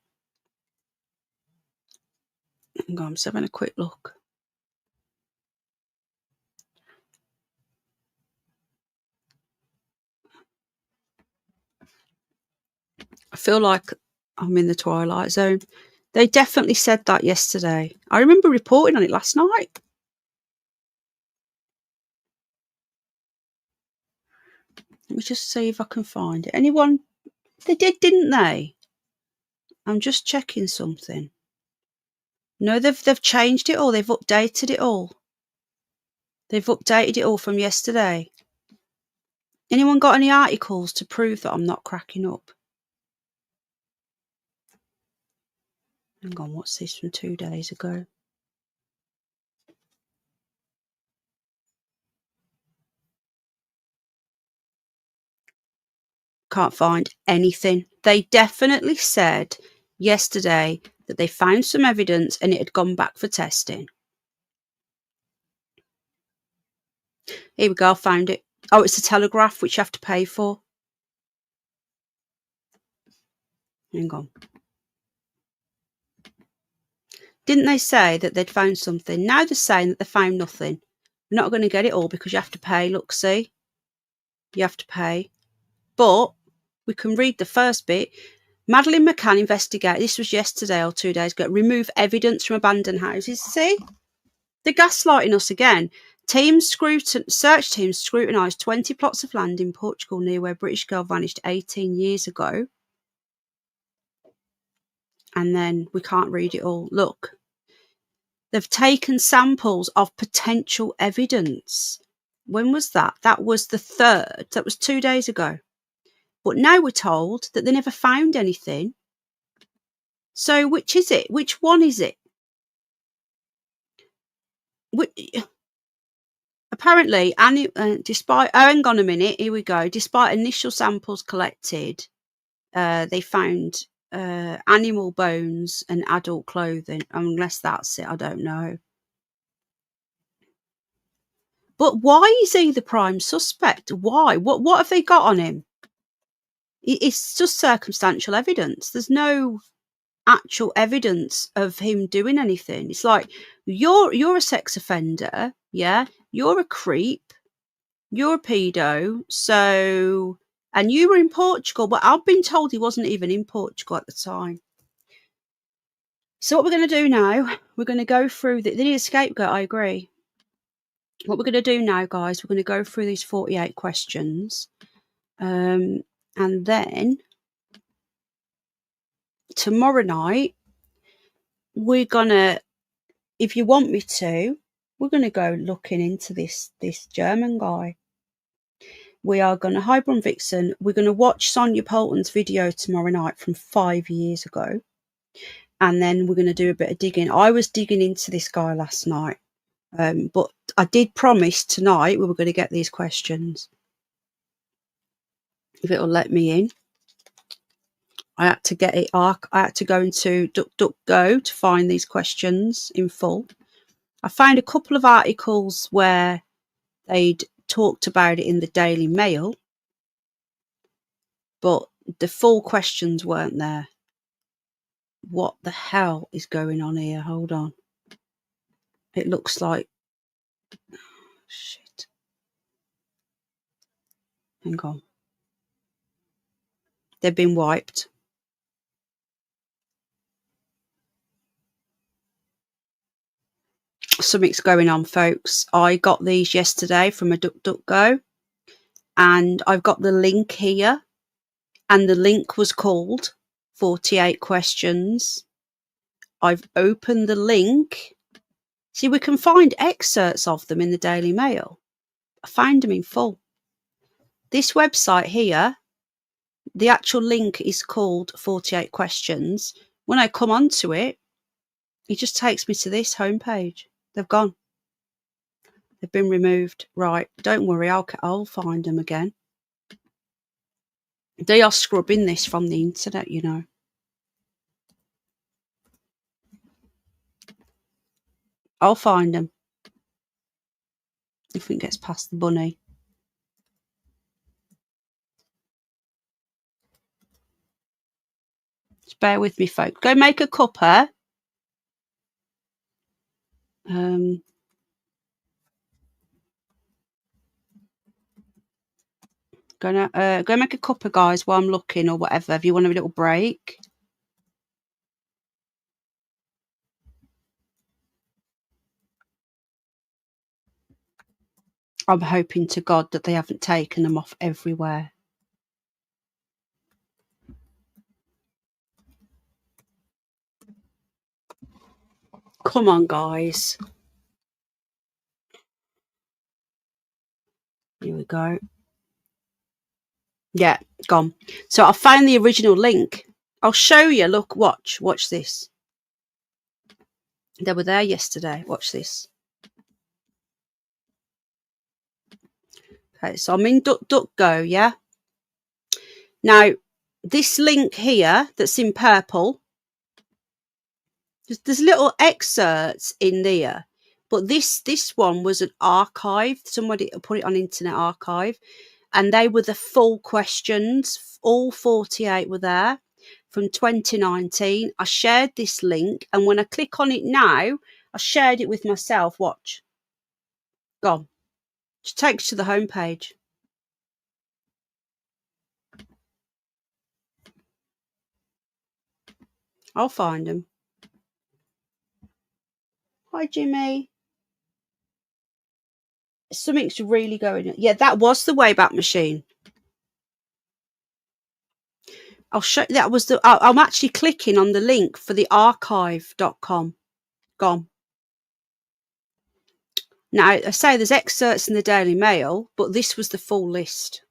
Hang on, I'm just having a quick look. I feel like I'm in the twilight zone. They definitely said that yesterday. I remember reporting on it last night. Let me just see if I can find it. Anyone? They did, didn't they? I'm just checking something. No, they've changed it all. They've updated it all. They've updated it all from yesterday. Anyone got any articles to prove that I'm not cracking up? Hang on, what's this from 2 days ago? Can't find anything. They definitely said yesterday that they found some evidence and it had gone back for testing. Here we go, I found it. Oh, it's a Telegraph, which you have to pay for. Hang on. Didn't they say that they'd found something? Now they're saying that they found nothing. We're not going to get it all because you have to pay. Look, see? You have to pay. But we can read the first bit. Madeleine McCann investigated. This was yesterday or 2 days ago. Remove evidence from abandoned houses. See? They're gaslighting us again. Search teams scrutinised 20 plots of land in Portugal near where British girl vanished 18 years ago. And then we can't read it all. Look. They've taken samples of potential evidence. When was that? That was the 3rd. That was 2 days ago. But now we're told that they never found anything. So which is it? Which one is it? Apparently, despite... Oh, hang on a minute. Here we go. Despite initial samples collected, they found animal bones and adult clothing. Unless that's it, I don't know. But why is he the prime suspect? Why? What have they got on him? It's just circumstantial evidence. There's no actual evidence of him doing anything. It's like you're a sex offender, yeah? You're a creep, you're a pedo, so... And you were in Portugal, but I've been told he wasn't even in Portugal at the time. So what we're going to do now, we're going to go through... They need a scapegoat, I agree. What we're going to do now, guys, we're going to go through these 48 questions. And then tomorrow night, we're going to, if you want me to, we're going to go looking into this German guy. We are going to, Hybron Vixen, we're going to watch Sonia Polton's video tomorrow night from 5 years ago. And then we're going to do a bit of digging. I was digging into this guy last night. But I did promise tonight we were going to get these questions. If it'll let me in. I had to get it. I had to go into DuckDuckGo to find these questions in full. I found a couple of articles where they'd talked about it in the Daily Mail, but the full questions weren't there. What the hell is going on here? Hold on. It looks like... Shit. Hang on. They've been wiped. Something's going on, folks. I got these yesterday from a DuckDuckGo, and I've got the link here, and the link was called 48 questions. I've opened the link. See, we can find excerpts of them in the Daily Mail. I found them in full. This website here, the actual link is called 48 questions. When I come onto it, it just takes me to this homepage. They've gone. They've been removed. Right, don't worry, I'll find them again. They are scrubbing this from the internet, you know. I'll find them. If it gets past the bunny. Just bear with me, folks. Go make a cuppa. Go make a cuppa, guys, while I'm looking or whatever. If you want a little break. I'm hoping to God that they haven't taken them off everywhere. Come on, guys. Here we go. Yeah, gone. So I found the original link. I'll show you. Look, watch this. They were there yesterday. Watch this. Okay, so I'm in DuckDuckGo, yeah? Now, this link here that's in purple, there's little excerpts in there, but this one was an archive. Somebody put it on Internet Archive, and they were the full questions. All 48 were there from 2019. I shared this link, and when I click on it now, I shared it with myself. Watch. Gone. Just takes to the homepage. I'll find them. Hi, Jimmy. Something's really going on. Yeah, that was the Wayback Machine. I'll show you. That was the. I'm actually clicking on the link for the archive.com. Gone. Now, I say there's excerpts in the Daily Mail, but this was the full list.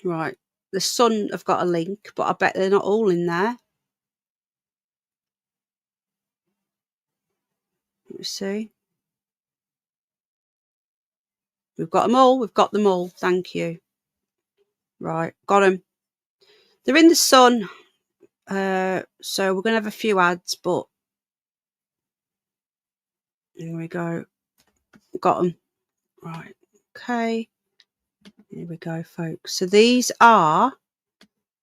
Right. The Sun have got a link, but I bet they're not all in there. Let's see. We've got them all. We've got them all. Thank you. Right. Got them. They're in the Sun. So we're going to have a few ads, but here we go. Got them. Right. Okay. Here we go, folks. So these are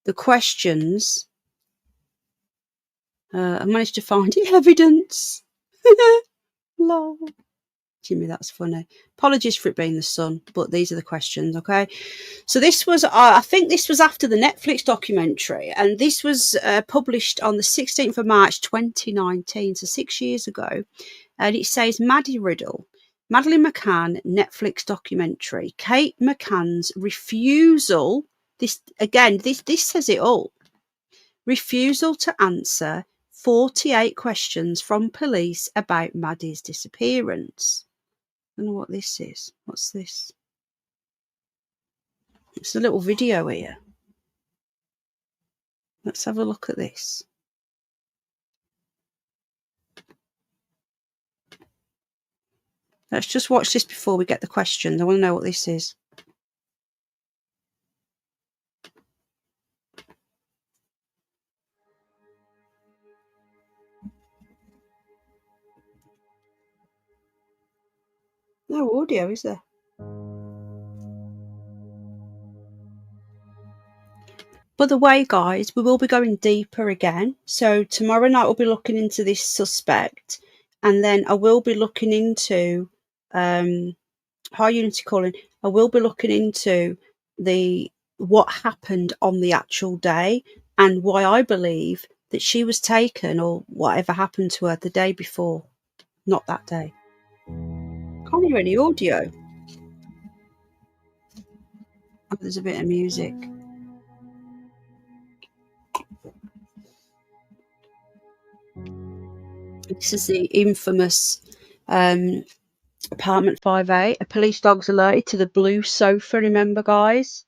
the questions. I managed to find evidence. Lol. Jimmy, that's funny. Apologies for it being the Sun, but these are the questions, okay? So this was, I think this was after the Netflix documentary, and this was published on the 16th of March 2019, so 6 years ago. And it says Maddie Riddle, Madeleine McCann Netflix documentary, Kate McCann's refusal. This again, this says it all. Refusal to answer 48 questions from police about Maddie's disappearance. I don't know what this is. What's this? It's a little video here. Let's have a look at this. Let's just watch this before we get the questions. I want to know what this is. No audio, is there? By the way, guys, we will be going deeper again. So tomorrow night we'll be looking into this suspect, and then I will be looking into High Unity calling. I will be looking into what happened on the actual day and why I believe that she was taken or whatever happened to her the day before, not that day. Can't hear any audio. Oh, there's a bit of music. This is the infamous apartment 5A. A police dog's alerted to the blue sofa, remember, guys?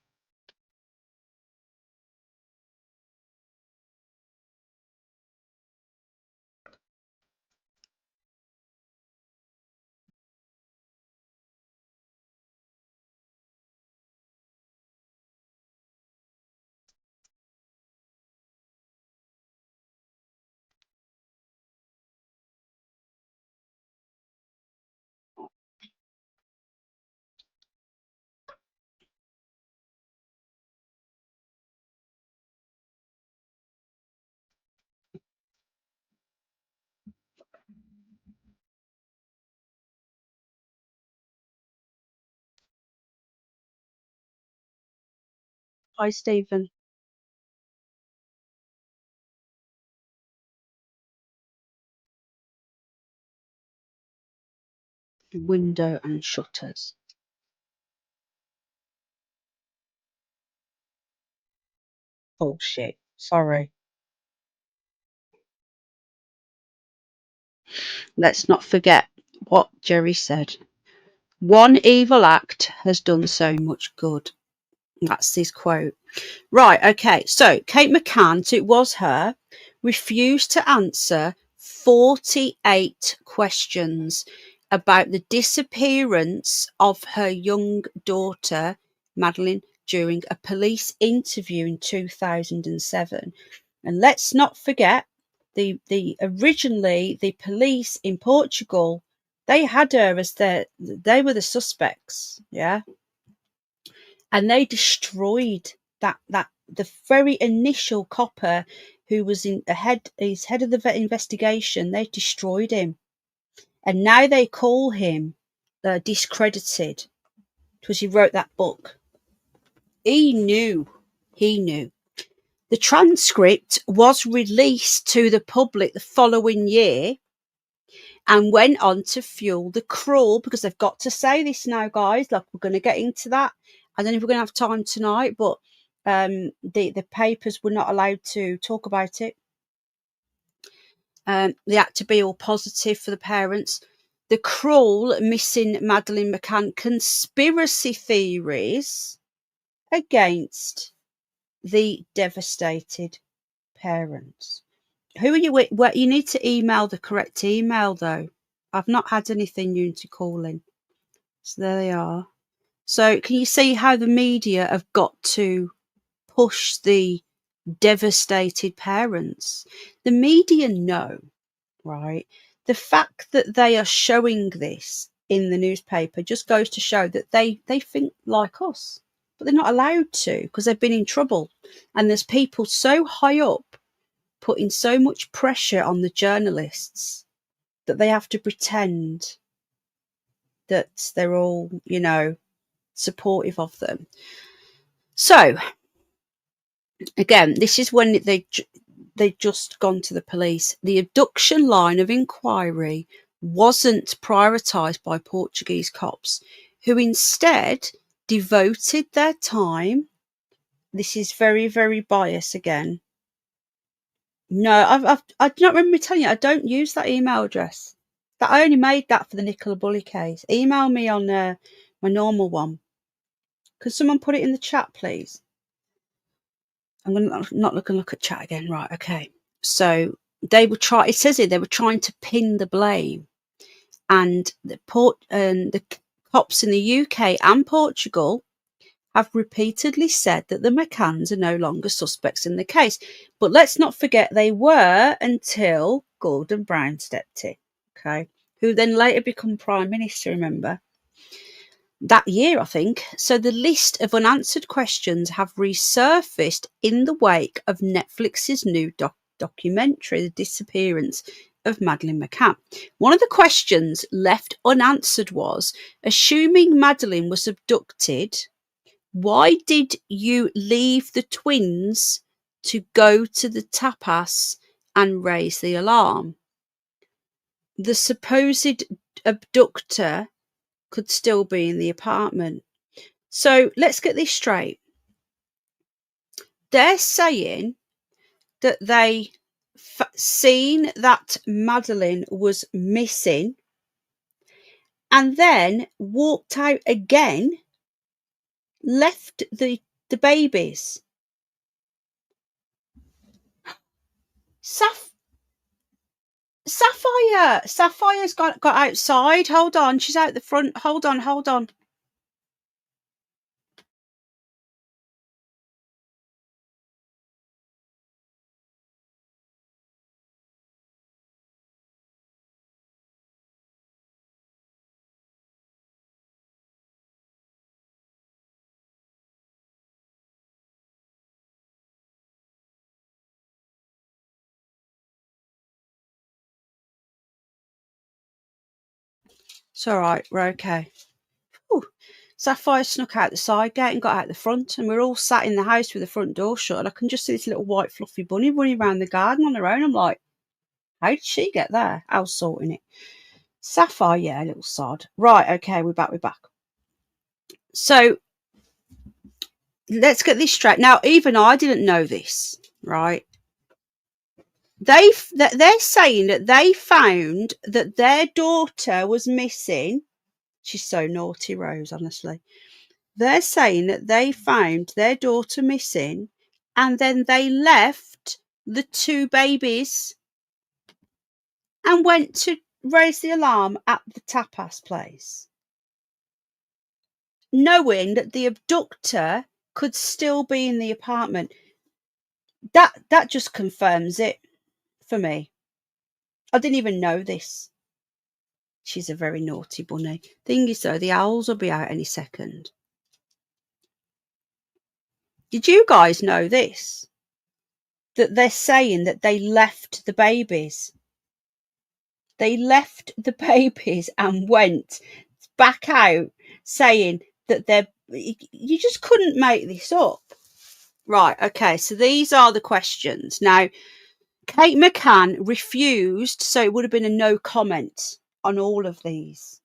Hi, Stephen. Window and shutters. Bullshit. Sorry. Let's not forget what Jerry said. One evil act has done so much good. That's his quote. Right, okay. So Kate McCann, so it was her, refused to answer 48 questions about the disappearance of her young daughter, Madeleine, during a police interview in 2007. And let's not forget, the originally the police in Portugal, they had her as they were the suspects, yeah, and they destroyed that the very initial copper who was he's head of the investigation. They destroyed him, and now they call him discredited because he wrote that book. He knew. The transcript was released to the public the following year and went on to fuel the cruel, because they've got to say this now, guys. Like, we're going to get into that. I don't know if we're going to have time tonight, but the papers were not allowed to talk about it. They had to be all positive for the parents. The cruel missing Madeleine McCann conspiracy theories against the devastated parents. Who are you with? Well, you need to email the correct email, though. I've not had anything new to call in. So there they are. So can you see how the media have got to push the devastated parents? The media know, right? The fact that they are showing this in the newspaper just goes to show that they think like us, but they're not allowed to because they've been in trouble. And there's people so high up putting so much pressure on the journalists that they have to pretend that they're all, supportive of them. So, again, this is when they'd just gone to the police. The abduction line of inquiry wasn't prioritised by Portuguese cops, who instead devoted their time. This is very, very biased again. No, I do not remember me telling you, I don't use that email address. That I only made that for the Nicola Bully case. Email me on my normal one. Could someone put it in the chat, please? I'm not going to look at chat again. Right, okay. So it says here they were trying to pin the blame. And the cops in the UK and Portugal have repeatedly said that the McCanns are no longer suspects in the case. But let's not forget they were until Gordon Brown stepped in, okay, who then later became Prime Minister, remember? That year, I think. So the list of unanswered questions have resurfaced in the wake of Netflix's new documentary, The Disappearance of Madeleine McCann. One of the questions left unanswered was, assuming Madeleine was abducted, why did you leave the twins to go to the tapas and raise the alarm? The supposed abductor could still be in the apartment. So let's get this straight. They're saying that they seen that Madeleine was missing and then walked out again, left the babies. Sapphire's got outside. Hold on, she's out the front. Hold on. It's all right, we're okay. Ooh. Sapphire snuck out the side gate and got out the front, and we're all sat in the house with the front door shut, and I can just see this little white fluffy bunny running around the garden on her own. I'm like, how did she get there? I was sorting it. Sapphire, yeah, little sod. Right, okay, we're back. So let's get this straight. Now, even I didn't know this, right? They're saying that they found that their daughter was missing. She's so naughty, Rose, honestly. They're saying that they found their daughter missing, and then they left the 2 babies and went to raise the alarm at the tapas place, knowing that the abductor could still be in the apartment. That just confirms it for me. I didn't even know this. She's a very naughty bunny. Thing is, though, the owls will be out any second. Did you guys know this? That they're saying that they left the babies. They left the babies and went back out, saying that you just couldn't make this up. Right, okay, so these are the questions. Now, Kate McCann refused, so it would have been a no comment on all of these.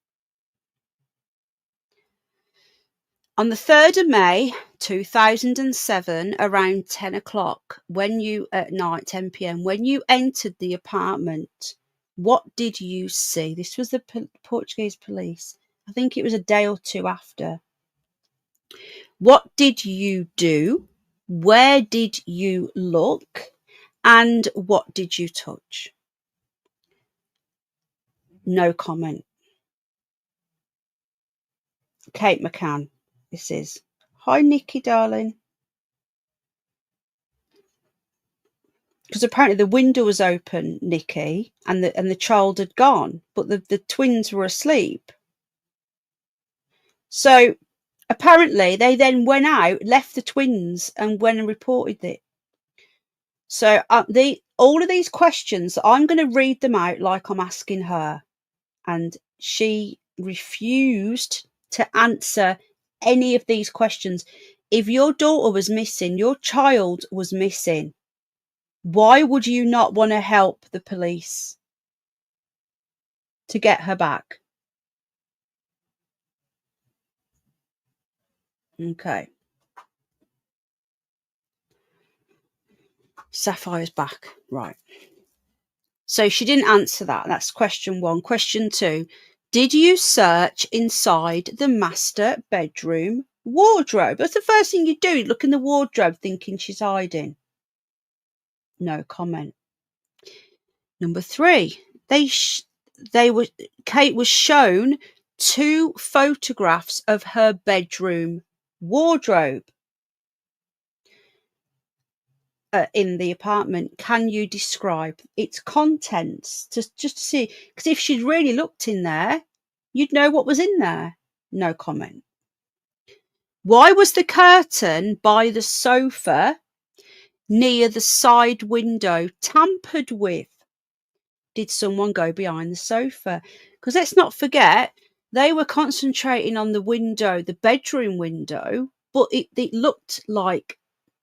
On the 3rd of May 2007, around 10 o'clock, at night, 10 p.m, when you entered the apartment, what did you see? This was the Portuguese police. I think it was a day or two after. What did you do? Where did you look? And what did you touch? No comment. Kate McCann, this is. Hi, Nikki, darling. Because apparently the window was open, Nikki, and the child had gone, but the twins were asleep. So apparently they then went out, left the twins, and went and reported it. So all of these questions, I'm going to read them out like I'm asking her, and she refused to answer any of these questions. If your daughter was missing, your child was missing, why would you not want to help the police to get her back? Okay. Sapphire's back. Right. So she didn't answer that. That's question 1. Question 2. Did you search inside the master bedroom wardrobe? That's the first thing you do. Look in the wardrobe thinking she's hiding. No comment. Number 3. Kate was shown 2 photographs of her bedroom wardrobe in the apartment. Can you describe its contents? Just to see, because if she'd really looked in there, you'd know what was in there. No comment. Why was the curtain by the sofa near the side window tampered with? Did someone go behind the sofa? Because let's not forget, they were concentrating on the window, the bedroom window, but it looked like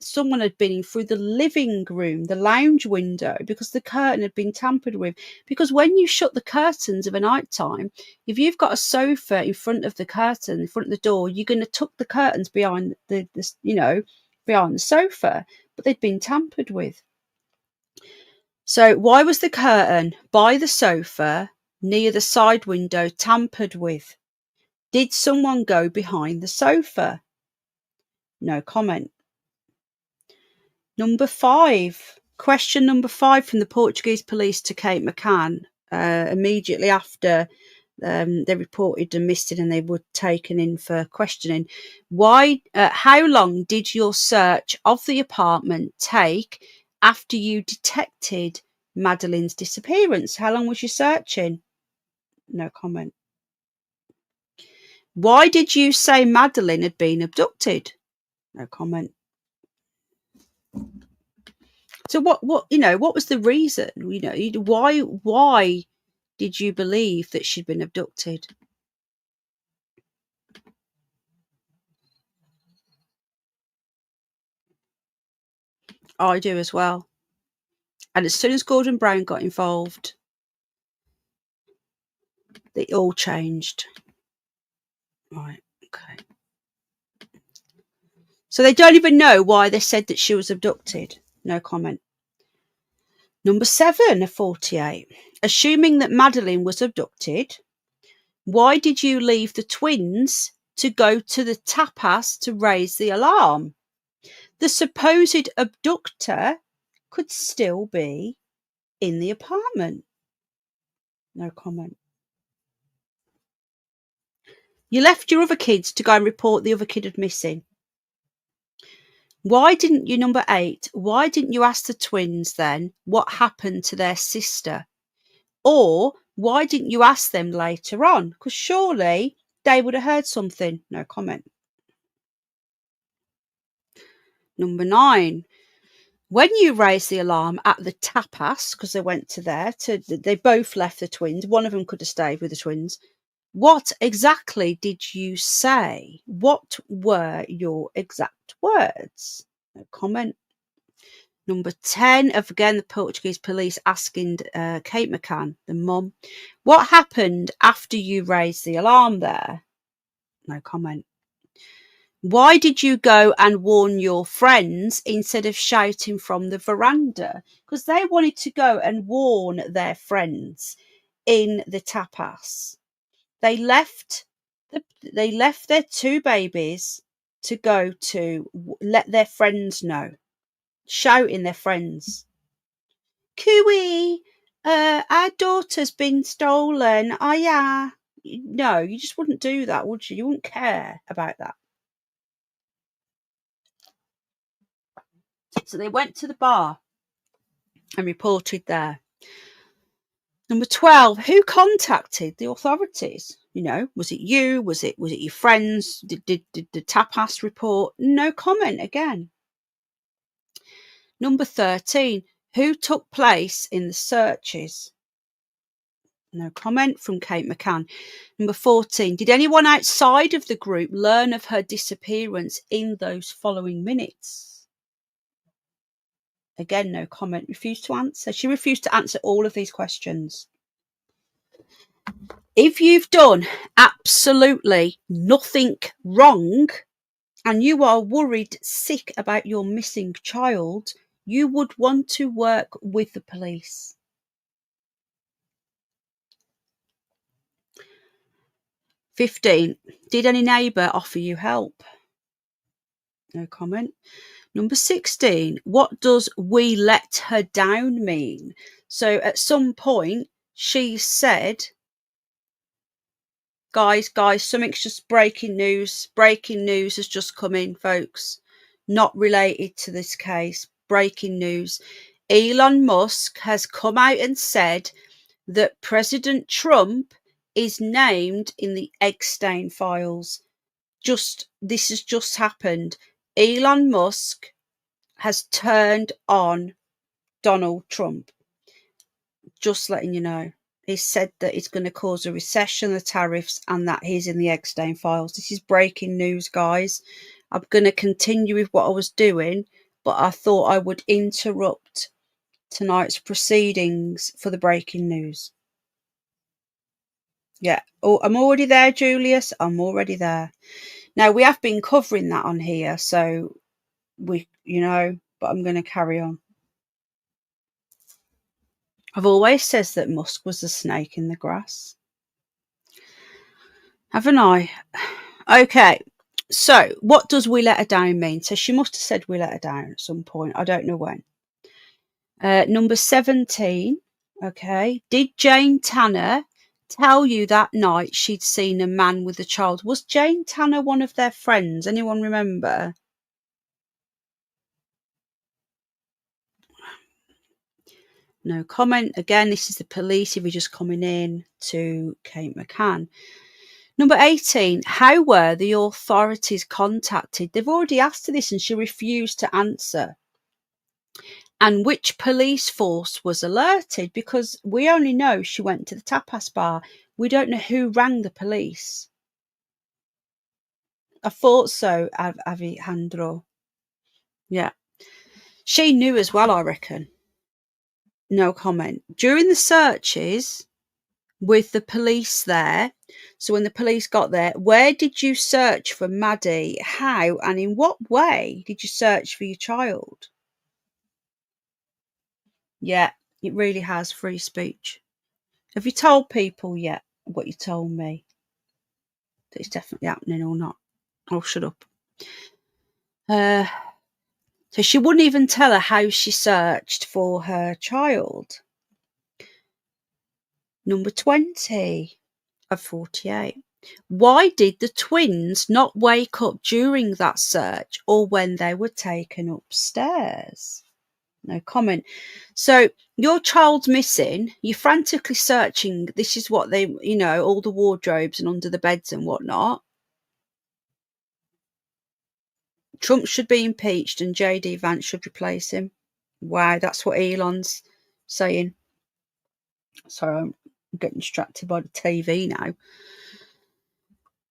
someone had been in through the living room, the lounge window, because the curtain had been tampered with. Because when you shut the curtains of a night time, if you've got a sofa in front of the curtain, in front of the door, you're going to tuck the curtains behind behind the sofa, but they'd been tampered with. So why was the curtain by the sofa near the side window tampered with? Did someone go behind the sofa? No comment. Number 5. Question number 5 from the Portuguese police to Kate McCann immediately after they reported them missing and they were taken in for questioning. How long did your search of the apartment take after you detected Madeleine's disappearance? How long was you searching? No comment. Why did you say Madeleine had been abducted? No comment. So what was the reason? Why did you believe that she'd been abducted? I do as well. And as soon as Gordon Brown got involved, They all changed. Right, okay. So they don't even know why they said that she was abducted. No comment. Number 7 of 48. Assuming that Madeleine was abducted, why did you leave the twins to go to the tapas to raise the alarm? The supposed abductor could still be in the apartment. No comment. You left your other kids to go and report the other kid had missing. Why didn't you, number 8, why didn't you ask the twins then what happened to their sister? Or why didn't you ask them later on? Because surely they would have heard something. No comment. Number 9, when you raised the alarm at the tapas, because they went to there, they both left the twins. One of them could have stayed with the twins. What exactly did you say? What were your exact words? No comment. Number 10 of, again, the Portuguese police asking Kate McCann, the mum, what happened after you raised the alarm there? No comment. Why did you go and warn your friends instead of shouting from the veranda? Because they wanted to go and warn their friends in the tapas. They left their 2 babies to go to let their friends know, shouting their friends. Cooey, our daughter's been stolen. Oh yeah. No, you just wouldn't do that, would you? You wouldn't care about that. So they went to the bar and reported there. Number 12, who contacted the authorities? You know, was it you? Was it your friends? Did the tapas report? No comment again. Number 13, who took place in the searches? No comment from Kate McCann. Number 14, did anyone outside of the group learn of her disappearance in those following minutes? Again, no comment. Refused to answer. She refused to answer all of these questions. If you've done absolutely nothing wrong and you are worried sick about your missing child, you would want to work with the police. 15, did any neighbour offer you help? No comment. Number 16, what does we let her down mean? So at some point she said, guys, something's just breaking news has just come in, folks, not related to this case. Breaking news. Elon Musk has come out and said that President Trump is named in the Epstein files. This has just happened. Elon Musk has turned on Donald Trump. Just letting you know. He said that it's going to cause a recession, the tariffs, and that he's in the Epstein files. This is breaking news, guys. I'm going to continue with what I was doing, but I thought I would interrupt tonight's proceedings for the breaking news. Yeah. Oh, I'm already there, Julius. I'm already there. Now, we have been covering that on here, so but I'm going to carry on. I've always said that Musk was the snake in the grass. Haven't I? Okay. So, what does we let her down mean? So, she must have said we let her down at some point. I don't know when. Number 17. Okay. Did Jane Tanner tell you that night she'd seen a man with a child? Was Jane Tanner one of their friends? Anyone remember? No comment. Again, this is the police if you're just coming in to Kate McCann. Number 18, how were the authorities contacted? They've already asked her this and she refused to answer. And which police force was alerted? Because we only know she went to the tapas bar. We don't know who rang the police. I thought so, Alejandro. Yeah. She knew as well, I reckon. No comment. During the searches, with the police there. So when the police got there, where did you search for Maddie? How and in what way did you search for your child? Yeah, it really has free speech. Have you told people yet what you told me? That it's definitely happening or not? Oh, shut up. So she wouldn't even tell her how she searched for her child. Number 20 of 48. Why did the twins not wake up during that search or when they were taken upstairs? No comment. So your child's missing, you're frantically searching. This is what they, all the wardrobes and under the beds and whatnot. Trump should be impeached and JD Vance should replace him. Wow, that's what Elon's saying. Sorry, I'm getting distracted by the TV now.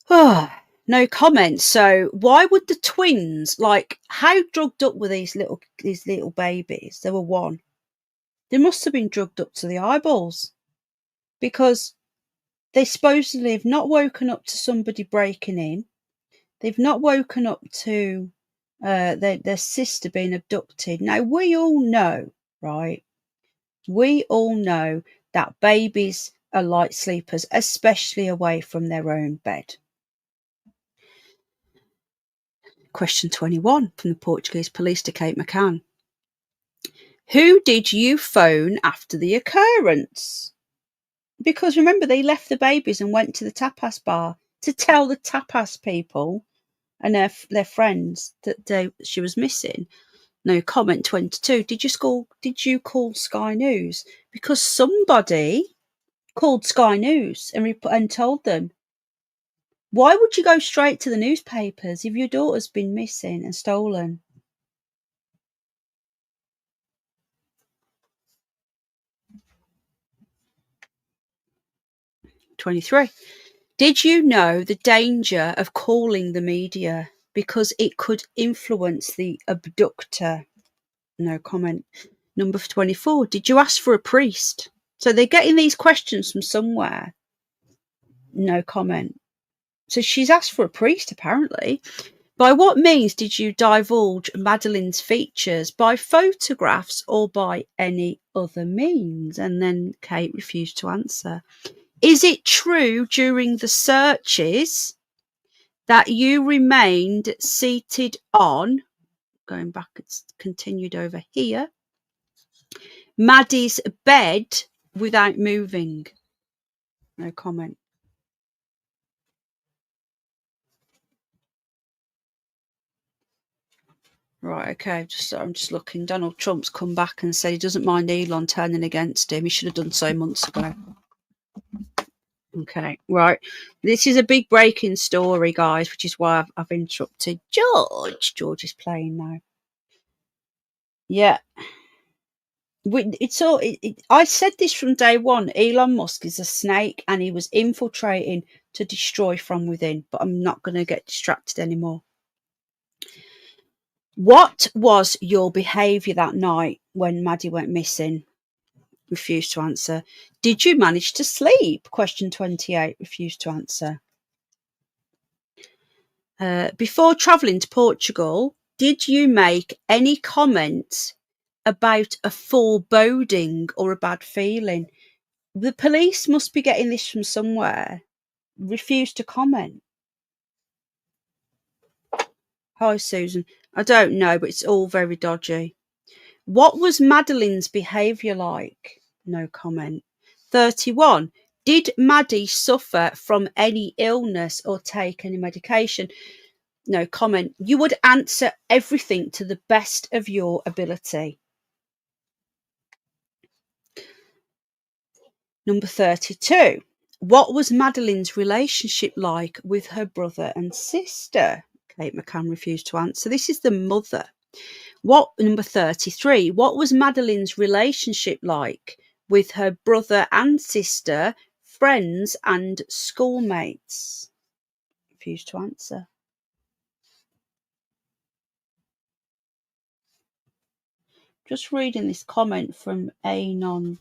Oh, no comment. So why would the twins, how drugged up were these little babies? They were one. They must have been drugged up to the eyeballs because they supposedly have not woken up to somebody breaking in. They've not woken up to their sister being abducted. Now, we all know, right? We all know that babies are light sleepers, especially away from their own bed. Question 21 from the Portuguese police to Kate McCann. Who did you phone after the occurrence? Because remember, they left the babies and went to the tapas bar to tell the tapas people and their friends that she was missing. No comment. 22. Did you call Sky News? Because somebody called Sky News and told them. Why would you go straight to the newspapers if your daughter's been missing and stolen? '23. Did you know the danger of calling the media because it could influence the abductor? No comment. Number 24. Did you ask for a priest? So they're getting these questions from somewhere. No comment. So she's asked for a priest, apparently. By what means did you divulge Madeleine's features? By photographs or by any other means? And then Kate refused to answer. Is it true during the searches that you remained seated on, going back, it's continued over here, Maddie's bed without moving? No comment. Right, okay, I'm just looking. Donald Trump's come back and said he doesn't mind Elon turning against him. He should have done so months ago. Okay, right. This is a big breaking story, guys, which is why I've interrupted George. George is playing now. Yeah. I said this from day one. Elon Musk is a snake and he was infiltrating to destroy from within, but I'm not going to get distracted anymore. What was your behaviour that night when Maddie went missing? Refused to answer. Did you manage to sleep? Question 28. Refused to answer. Before travelling to Portugal, did you make any comment about a foreboding or a bad feeling? The police must be getting this from somewhere. Refused to comment. Hi, Susan. I don't know, but it's all very dodgy. What was Madeleine's behaviour like? No comment. 31. Did Maddie suffer from any illness or take any medication? No comment. You would answer everything to the best of your ability. Number 32. What was Madeleine's relationship like with her brother and sister? Kate McCann refused to answer. This is the mother. Number 33. What was Madeleine's relationship like with her brother and sister, friends and schoolmates? Refused to answer. Just reading this comment from Anon.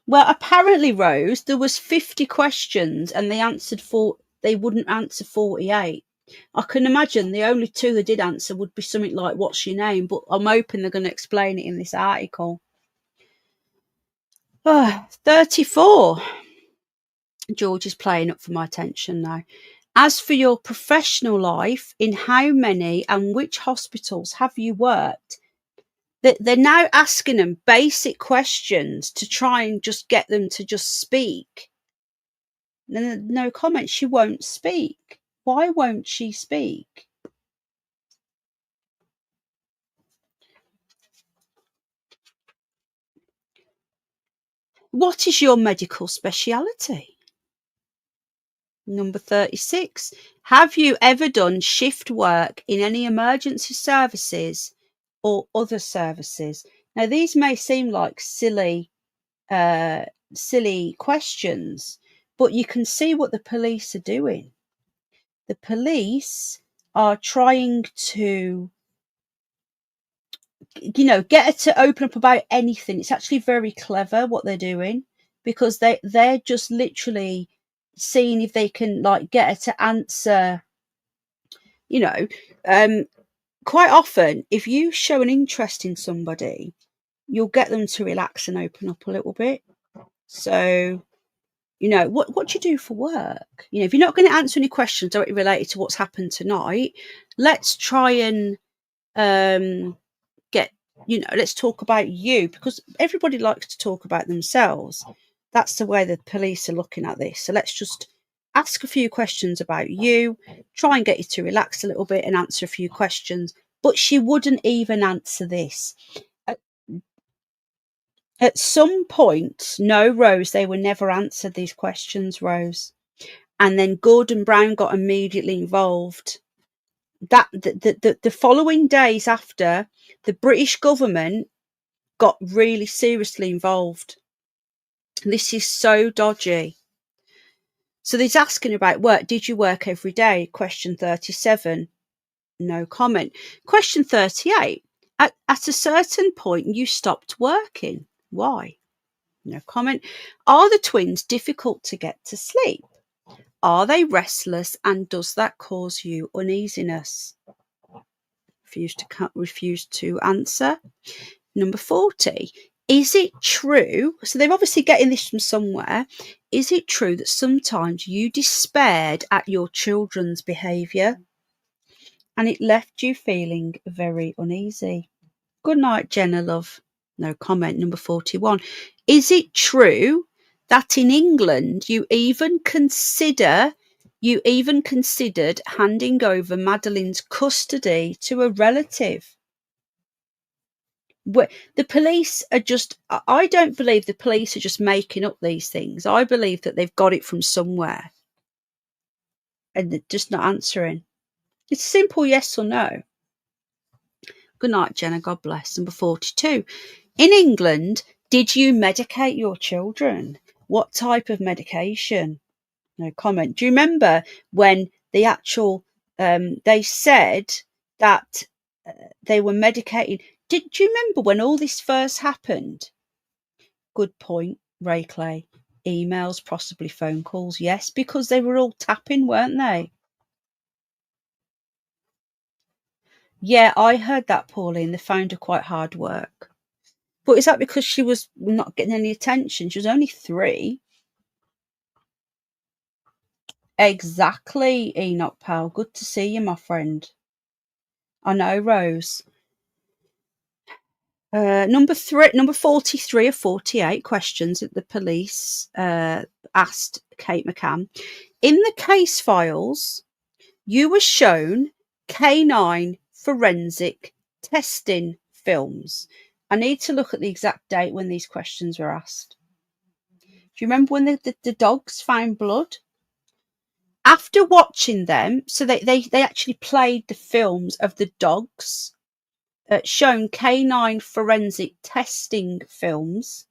Well, apparently, Rose, there was 50 questions and they wouldn't answer 48. I can imagine the only two they did answer would be something like, what's your name? But I'm hoping they're going to explain it in this article. 34. George is playing up for my attention now. As for your professional life, in how many and which hospitals have you worked? They're now asking them basic questions to try and just get them to just speak. No comment. She won't speak. Why won't she speak? What is your medical speciality? Number 36. Have you ever done shift work in any emergency services or other services? Now, these may seem like silly questions, but you can see what the police are doing. The police are trying to, get her to open up about anything. It's actually very clever what they're doing, because they're just literally seeing if they can get her to answer. Quite often, if you show an interest in somebody, you'll get them to relax and open up a little bit. So, what do you do for work? If you're not going to answer any questions directly related to what's happened tonight, let's try and let's talk about you, because everybody likes to talk about themselves. That's the way the police are looking at this. So let's just ask a few questions about you, try and get you to relax a little bit and answer a few questions. But she wouldn't even answer this. At some point, no, Rose, they were never answered these questions, Rose. And then Gordon Brown got immediately involved. That the following days after, the British government got really seriously involved. This is so dodgy. So he's asking about work. Did you work every day? Question 37. No comment. Question 38. At a certain point, you stopped working. Why? No comment. Are the twins difficult to get to sleep? Are they restless, and does that cause you uneasiness? Refused to answer. Number 40. Is it true? So they're obviously getting this from somewhere. Is it true that sometimes you despaired at your children's behaviour and it left you feeling very uneasy? Good night, Jenna, love. No comment. Number 41. Is it true that in England you even considered handing over Madeleine's custody to a relative? The police are just, I don't believe the police are just making up these things. I believe that they've got it from somewhere and they're just not answering. It's simple yes or no. Good night, Jenna. God bless. Number 42. In England, did you medicate your children? What type of medication? No comment. Do you remember when the actual, they said that they were medicating? Do you remember when all this first happened? Good point, Ray Clay. Emails, possibly phone calls. Yes, because they were all tapping, weren't they? Yeah, I heard that, Pauline. They found her quite hard work. But is that because she was not getting any attention? She was only 3. Exactly, Enoch Powell. Good to see you, my friend. I know, Rose. Number 43 of 48 questions that the police asked Kate McCann. In the case files, you were shown canine forensic testing films. I need to look at the exact date when these questions were asked. Do you remember when the dogs found blood? After watching them, so they actually played the films of the dogs, shown canine forensic testing films.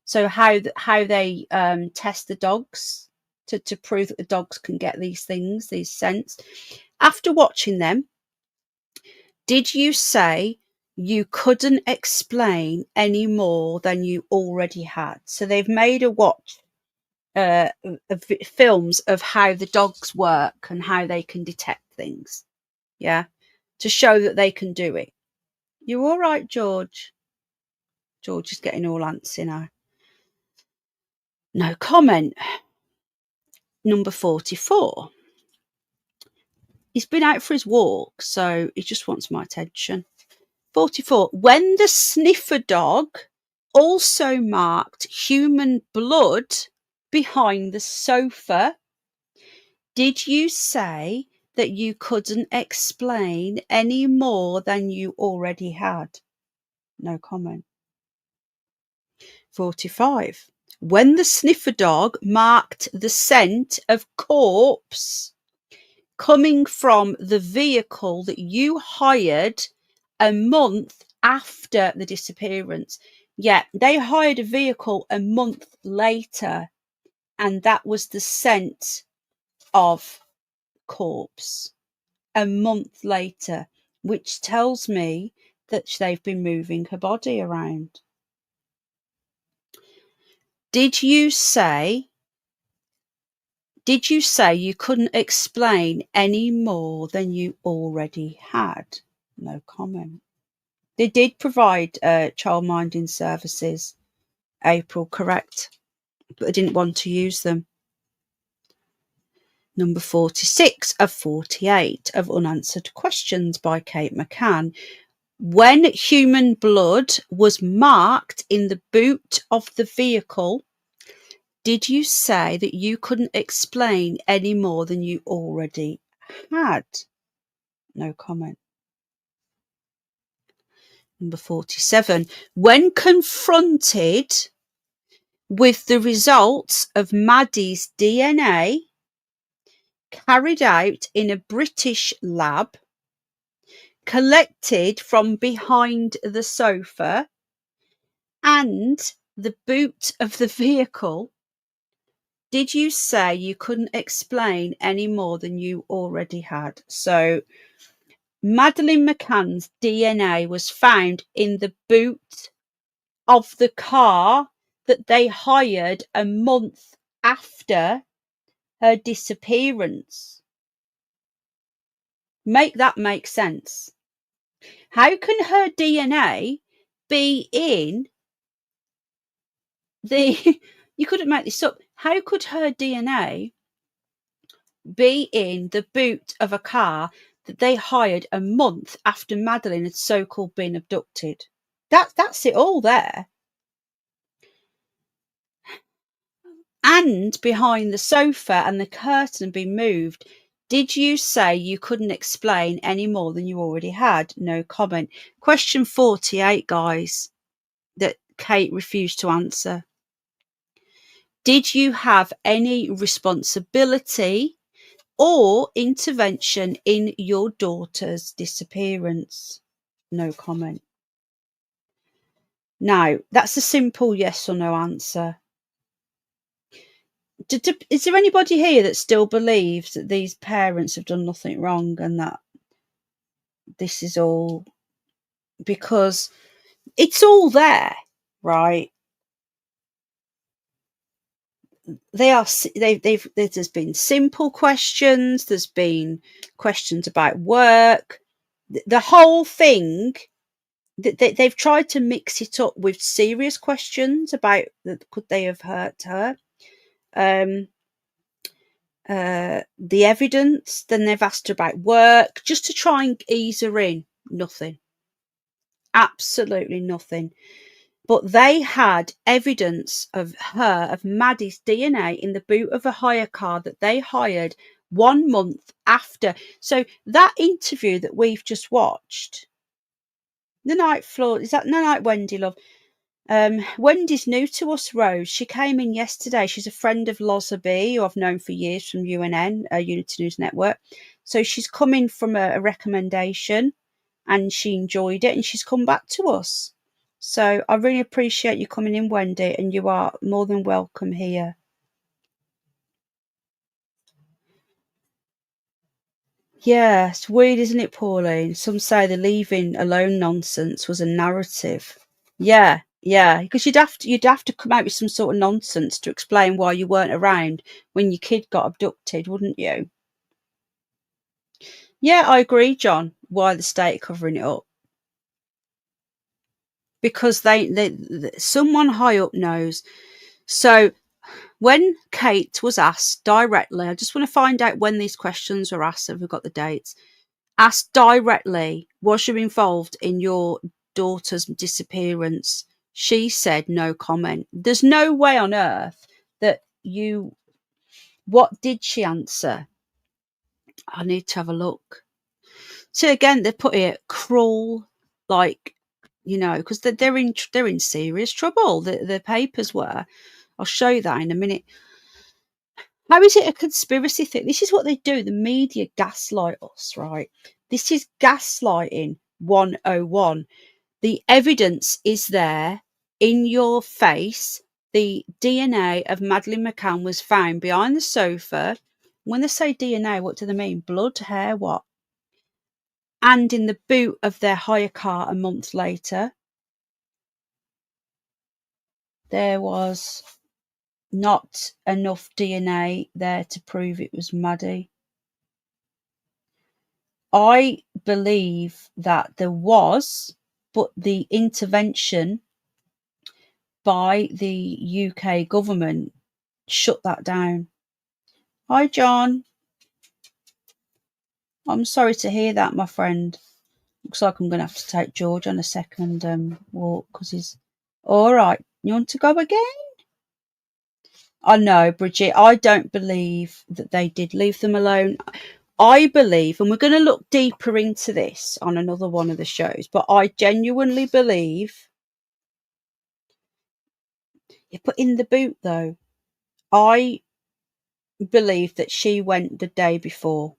So how they test the dogs to prove that the dogs can get these things, these scents. After watching them, did you say you couldn't explain any more than you already had. So they've made a watch films of how the dogs work and how they can detect things, yeah, to show that they can do it. You all right, George? George is getting all antsy now. No comment. Number 44. He's been out for his walk, so he just wants my attention. 44. When the sniffer dog also marked human blood behind the sofa, did you say that you couldn't explain any more than you already had? No comment. 45. When the sniffer dog marked the scent of corpse coming from the vehicle that you hired a month after the disappearance. Yeah, they hired a vehicle a month later, and that was the scent of corpse a month later, which tells me that they've been moving her body around. Did you say you couldn't explain any more than you already had? No comment. They did provide childminding services, April, correct, but they didn't want to use them. Number 46 of 48 of unanswered questions by Kate McCann. When human blood was marked in the boot of the vehicle, did you say that you couldn't explain any more than you already had? No comment. Number 47. When confronted with the results of Maddie's DNA carried out in a British lab, collected from behind the sofa and the boot of the vehicle, did you say you couldn't explain any more than you already had? So Madeleine McCann's DNA was found in the boot of the car that they hired a month after her disappearance. Make that make sense. How can her DNA be in the... You couldn't make this up. How could her DNA be in the boot of a car that they hired a month after Madeleine had so-called been abducted? That's it all there. And behind the sofa and the curtain being moved, did you say you couldn't explain any more than you already had? No comment. Question 48, guys, that Kate refused to answer. Did you have any responsibility or intervention in your daughter's disappearance? No comment. Now, that's a simple yes or no answer. Is there anybody here that still believes that these parents have done nothing wrong and that this is all because it's all there, right? There's been simple questions, there's been questions about work, the whole thing. They've tried to mix it up with serious questions about could they have hurt her. The evidence, then they've asked her about work just to try and ease her in. Nothing. Absolutely nothing. But they had evidence of Maddie's DNA in the boot of a hire car that they hired 1 month after. So that interview that we've just watched, the night floor, is that the night, Wendy, love? Wendy's new to us, Rose. She came in yesterday. She's a friend of Loza B, who I've known for years from UNN, Unity News Network. So she's come in from a recommendation and she enjoyed it and she's come back to us. So I really appreciate you coming in, Wendy, and you are more than welcome here. Yeah, it's weird, isn't it, Pauline? Some say the leaving alone nonsense was a narrative. Yeah, because you'd have to come out with some sort of nonsense to explain why you weren't around when your kid got abducted, wouldn't you? Yeah, I agree, John. Why the state are covering it up? Because someone high up knows. So when Kate was asked directly, I just want to find out when these questions were asked, if we've got the dates. Asked directly, was you involved in your daughter's disappearance? She said no comment. There's no way on earth that you. What did she answer? I need to have a look. So again, they put it cruel, like, because they're in serious trouble. The papers were. I'll show you that in a minute. How is it a conspiracy thing? This is what they do. The media gaslight us, right? This is gaslighting 101. The evidence is there in your face. The DNA of Madeleine McCann was found behind the sofa. When they say DNA, what do they mean? Blood, hair, what? And in the boot of their hire car a month later. There was not enough DNA there to prove it was Maddie. I believe that there was, but the intervention by the UK government shut that down. Hi, John. I'm sorry to hear that, my friend. Looks like I'm going to have to take George on a second walk because he's all right. You want to go again? I know, Bridget. I don't believe that they did leave them alone. I believe, and we're going to look deeper into this on another one of the shows, but I genuinely believe. You put in the boot, though. I believe that she went the day before,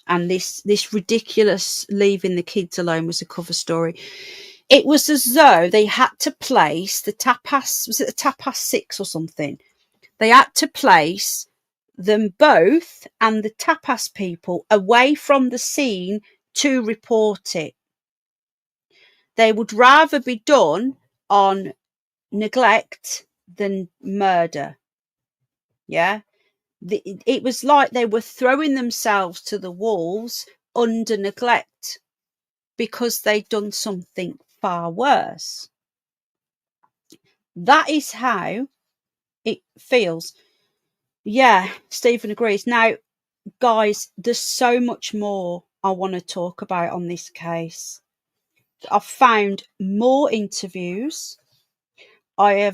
and this ridiculous leaving the kids alone was a cover story. It was as though they had to place the tapas. Was it the tapas 6 or something? They had to place them both and the tapas people away from the scene to report it. They would rather be done on neglect than murder. Yeah. It was like they were throwing themselves to the wolves under neglect because they'd done something far worse. That is how it feels. Yeah, Stephen agrees. Now, guys, there's so much more I want to talk about on this case. I've found more interviews. I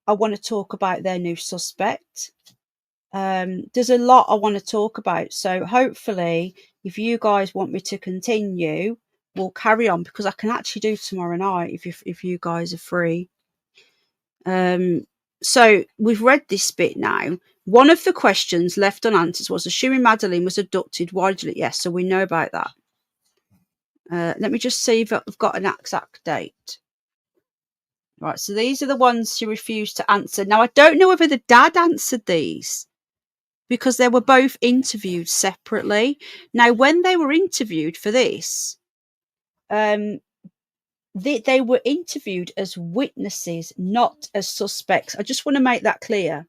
want to talk about their new suspect. There's a lot I want to talk about. So hopefully, if you guys want me to continue, we'll carry on, because I can actually do tomorrow night if you guys are free. So we've read this bit now. One of the questions left unanswered was, assuming Madeleine was abducted, why did it? Yes, so we know about that. Let me just see if I've got an exact date. Right, so these are the ones she refused to answer. Now, I don't know whether the dad answered these, because they were both interviewed separately. Now, when they were interviewed for this, they were interviewed as witnesses, not as suspects. I just want to make that clear.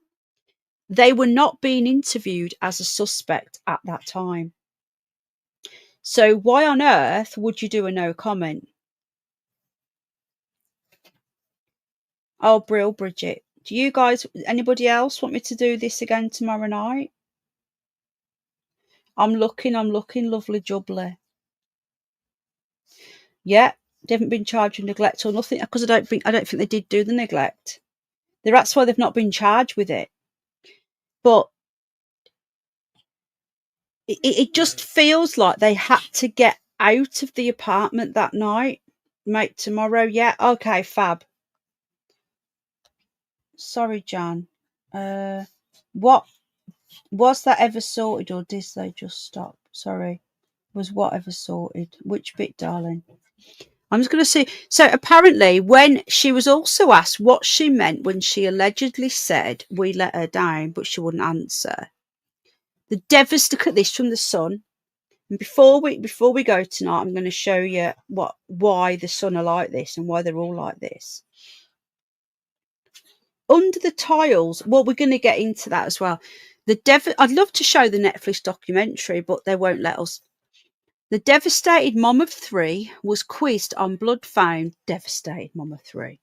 They were not being interviewed as a suspect at that time. So why on earth would you do a no comment? Oh, Brill, Bridget. Do you guys, anybody else want me to do this again tomorrow night? I'm looking, lovely jubbly. Yeah, they haven't been charged with neglect or nothing, because I don't think they did do the neglect. That's why they've not been charged with it. But it just feels like they had to get out of the apartment that night. Mate, tomorrow, yeah, okay, fab. Sorry, Jan. What was that ever sorted, or did they just stop? Sorry, was what ever sorted? Which bit, darling? I'm just going to see. So apparently, when she was also asked what she meant when she allegedly said we let her down, but she wouldn't answer. Look at this from the Sun. And before we go tonight, I'm going to show you why the Sun are like this and why they're all like this. Under the tiles, well, we're going to get into that as well. I'd love to show the Netflix documentary, but they won't let us. The devastated mom of 3 was quizzed on blood found. Devastated mom of 3.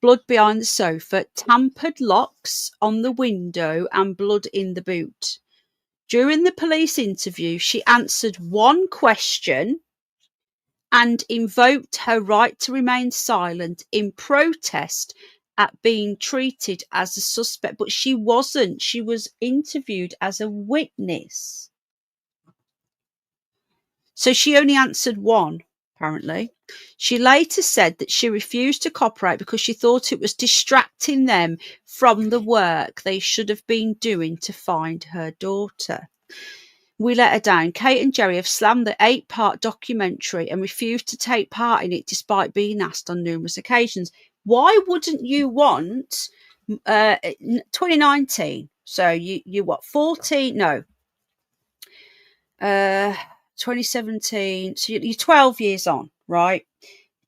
Blood behind the sofa, tampered locks on the window, and blood in the boot. During the police interview, she answered one question and invoked her right to remain silent in protest at being treated as a suspect. But she wasn't. She was interviewed as a witness. So she only answered one, apparently. She later said that she refused to cooperate because she thought it was distracting them from the work they should have been doing to find her daughter. We let her down. Kate and Jerry have slammed the 8-part documentary and refused to take part in it despite being asked on numerous occasions. Why wouldn't you want 2019? So you what, 14? No. 2017. So you're 12 years on, right?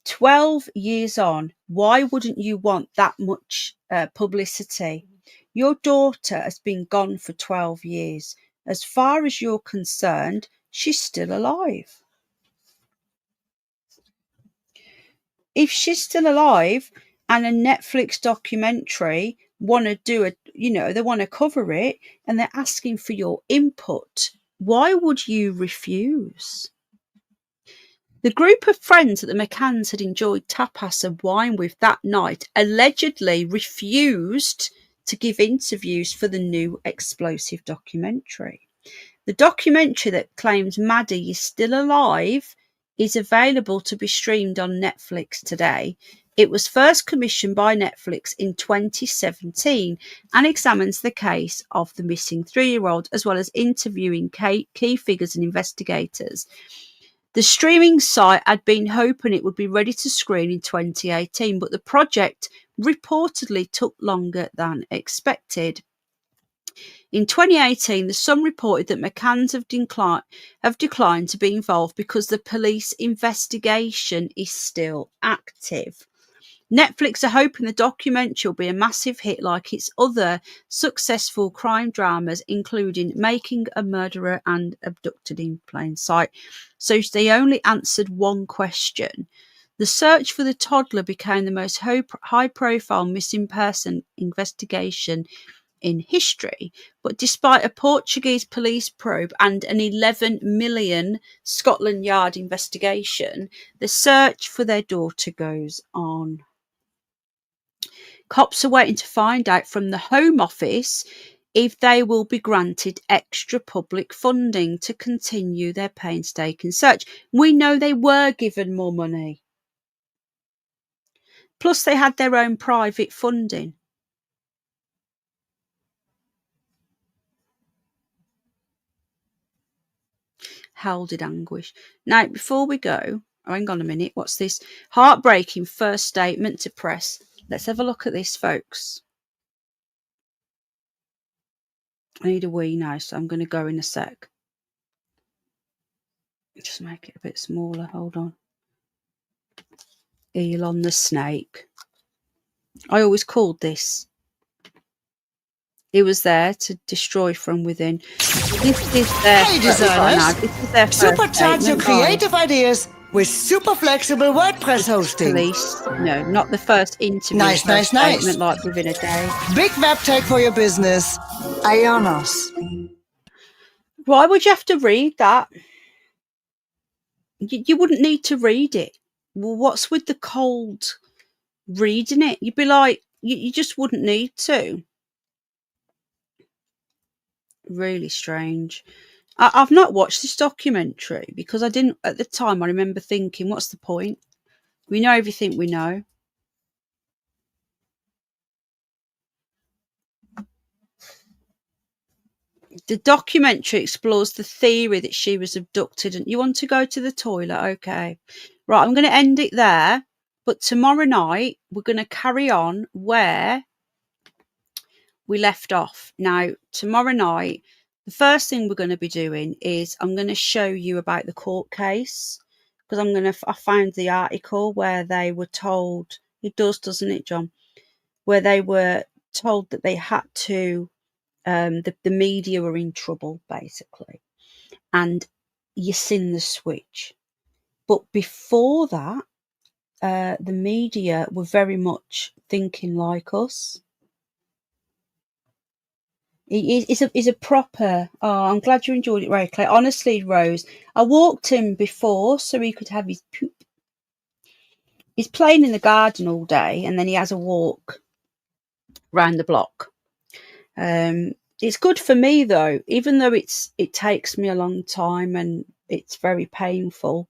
12 years on. Why wouldn't you want that much publicity? Your daughter has been gone for 12 years. As far as you're concerned, she's still alive. If she's still alive and a Netflix documentary want to do it, they want to cover it and they're asking for your input, why would you refuse? The group of friends that the McCanns had enjoyed tapas and wine with that night allegedly refused to give interviews for the new explosive documentary. The documentary that claims Maddie is still alive is available to be streamed on Netflix today. It was first commissioned by Netflix in 2017 and examines the case of the missing 3-year-old as well as interviewing key figures and investigators. The streaming site had been hoping it would be ready to screen in 2018, but the project reportedly took longer than expected. In 2018, the Sun reported that McCanns have declined to be involved because the police investigation is still active. Netflix are hoping the documentary will be a massive hit like its other successful crime dramas, including Making a Murderer and Abducted in Plain Sight. So they only answered one question. The search for the toddler became the most high-profile missing person investigation in history, but despite a Portuguese police probe and an 11 million Scotland Yard investigation, the search for their daughter goes on. Cops are waiting to find out from the Home Office if they will be granted extra public funding to continue their painstaking search. We know they were given more money. Plus, they had their own private funding. Howled anguish. Now, before we go, hang on a minute. What's this? Heartbreaking first statement to press. Let's have a look at this, folks. I need a wee now, so I'm going to go in a sec. Just make it a bit smaller. Hold on. Elon the snake. I always called this. He was there to destroy from within. This is their Hey designers, supercharge your creative ideas with super flexible WordPress hosting. Police, no, not the first interview. Nice. Statement like within a day. Big web tech for your business. Ionos. Why would you have to read that? You wouldn't need to read it. Well, what's with the cold reading it? You'd be like, you just wouldn't need to. Really strange. I've not watched this documentary because I didn't at the time. I remember thinking, what's the point? We know everything we know. The documentary explores the theory that she was abducted. And you want to go to the toilet? Okay. Right, I'm going to end it there. But tomorrow night, we're going to carry on where we left off. Now, tomorrow night, the first thing we're going to be doing is I'm going to show you about the court case, because I found the article where they were told, it does, doesn't it, John? Where they were told that they had to, the media were in trouble, basically, and you seen the switch. But before that, the media were very much thinking like us. He's a proper. Oh, I'm glad you enjoyed it, Ray Clay. Honestly, Rose, I walked him before so he could have his poop. He's playing in the garden all day, and then he has a walk round the block. It's good for me though, even though it takes me a long time and it's very painful.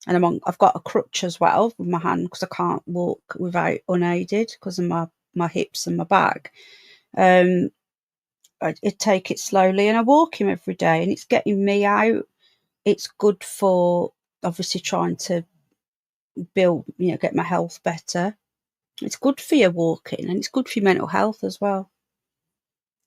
And I've got a crutch as well with my hand because I can't walk without unaided because of my hips and my back. I take it slowly, and I walk him every day, and it's getting me out. It's good for obviously trying to build, get my health better. It's good for your walking, and it's good for your mental health as well.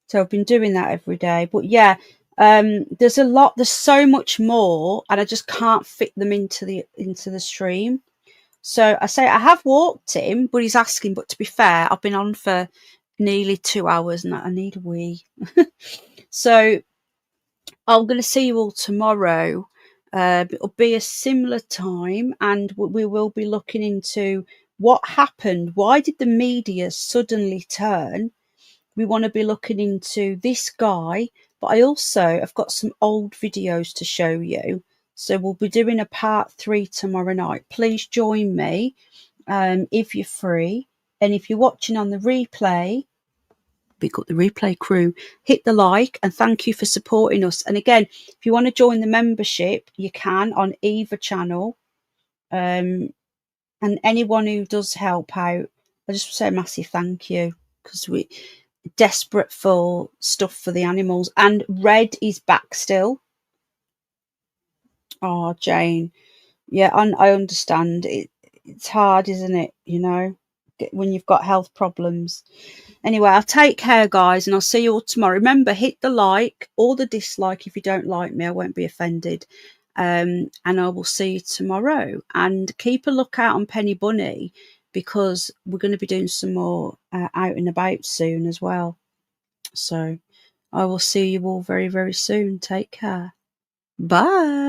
So I've been doing that every day. But yeah, there's so much more, and I just can't fit them into the stream. So I say I have walked him, but he's asking. But to be fair, I've been on for nearly 2 hours, and I need a wee. So I'm going to see you all tomorrow. It'll be a similar time, and we will be looking into what happened. Why did the media suddenly turn? We want to be looking into this guy, but I've got some old videos to show you. So we'll be doing a part 3 tomorrow night. Please join me if you're free. And if you're watching on the replay, big up the replay crew, hit the like, and thank you for supporting us. And again, if you want to join the membership, you can on either channel. And anyone who does help out, I just say a massive thank you, because we're desperate for stuff for the animals. And Red is back still. Oh, Jane. Yeah, I understand. It's hard, isn't it? When you've got health problems. Anyway, I'll take care, guys, and I'll see you all tomorrow. Remember, hit the like or the dislike if you don't like me. I won't be offended. And I will see you tomorrow. And keep a lookout on Penny Bunny, because we're going to be doing some more out and about soon as well. So I will see you all very, very soon. Take care. Bye.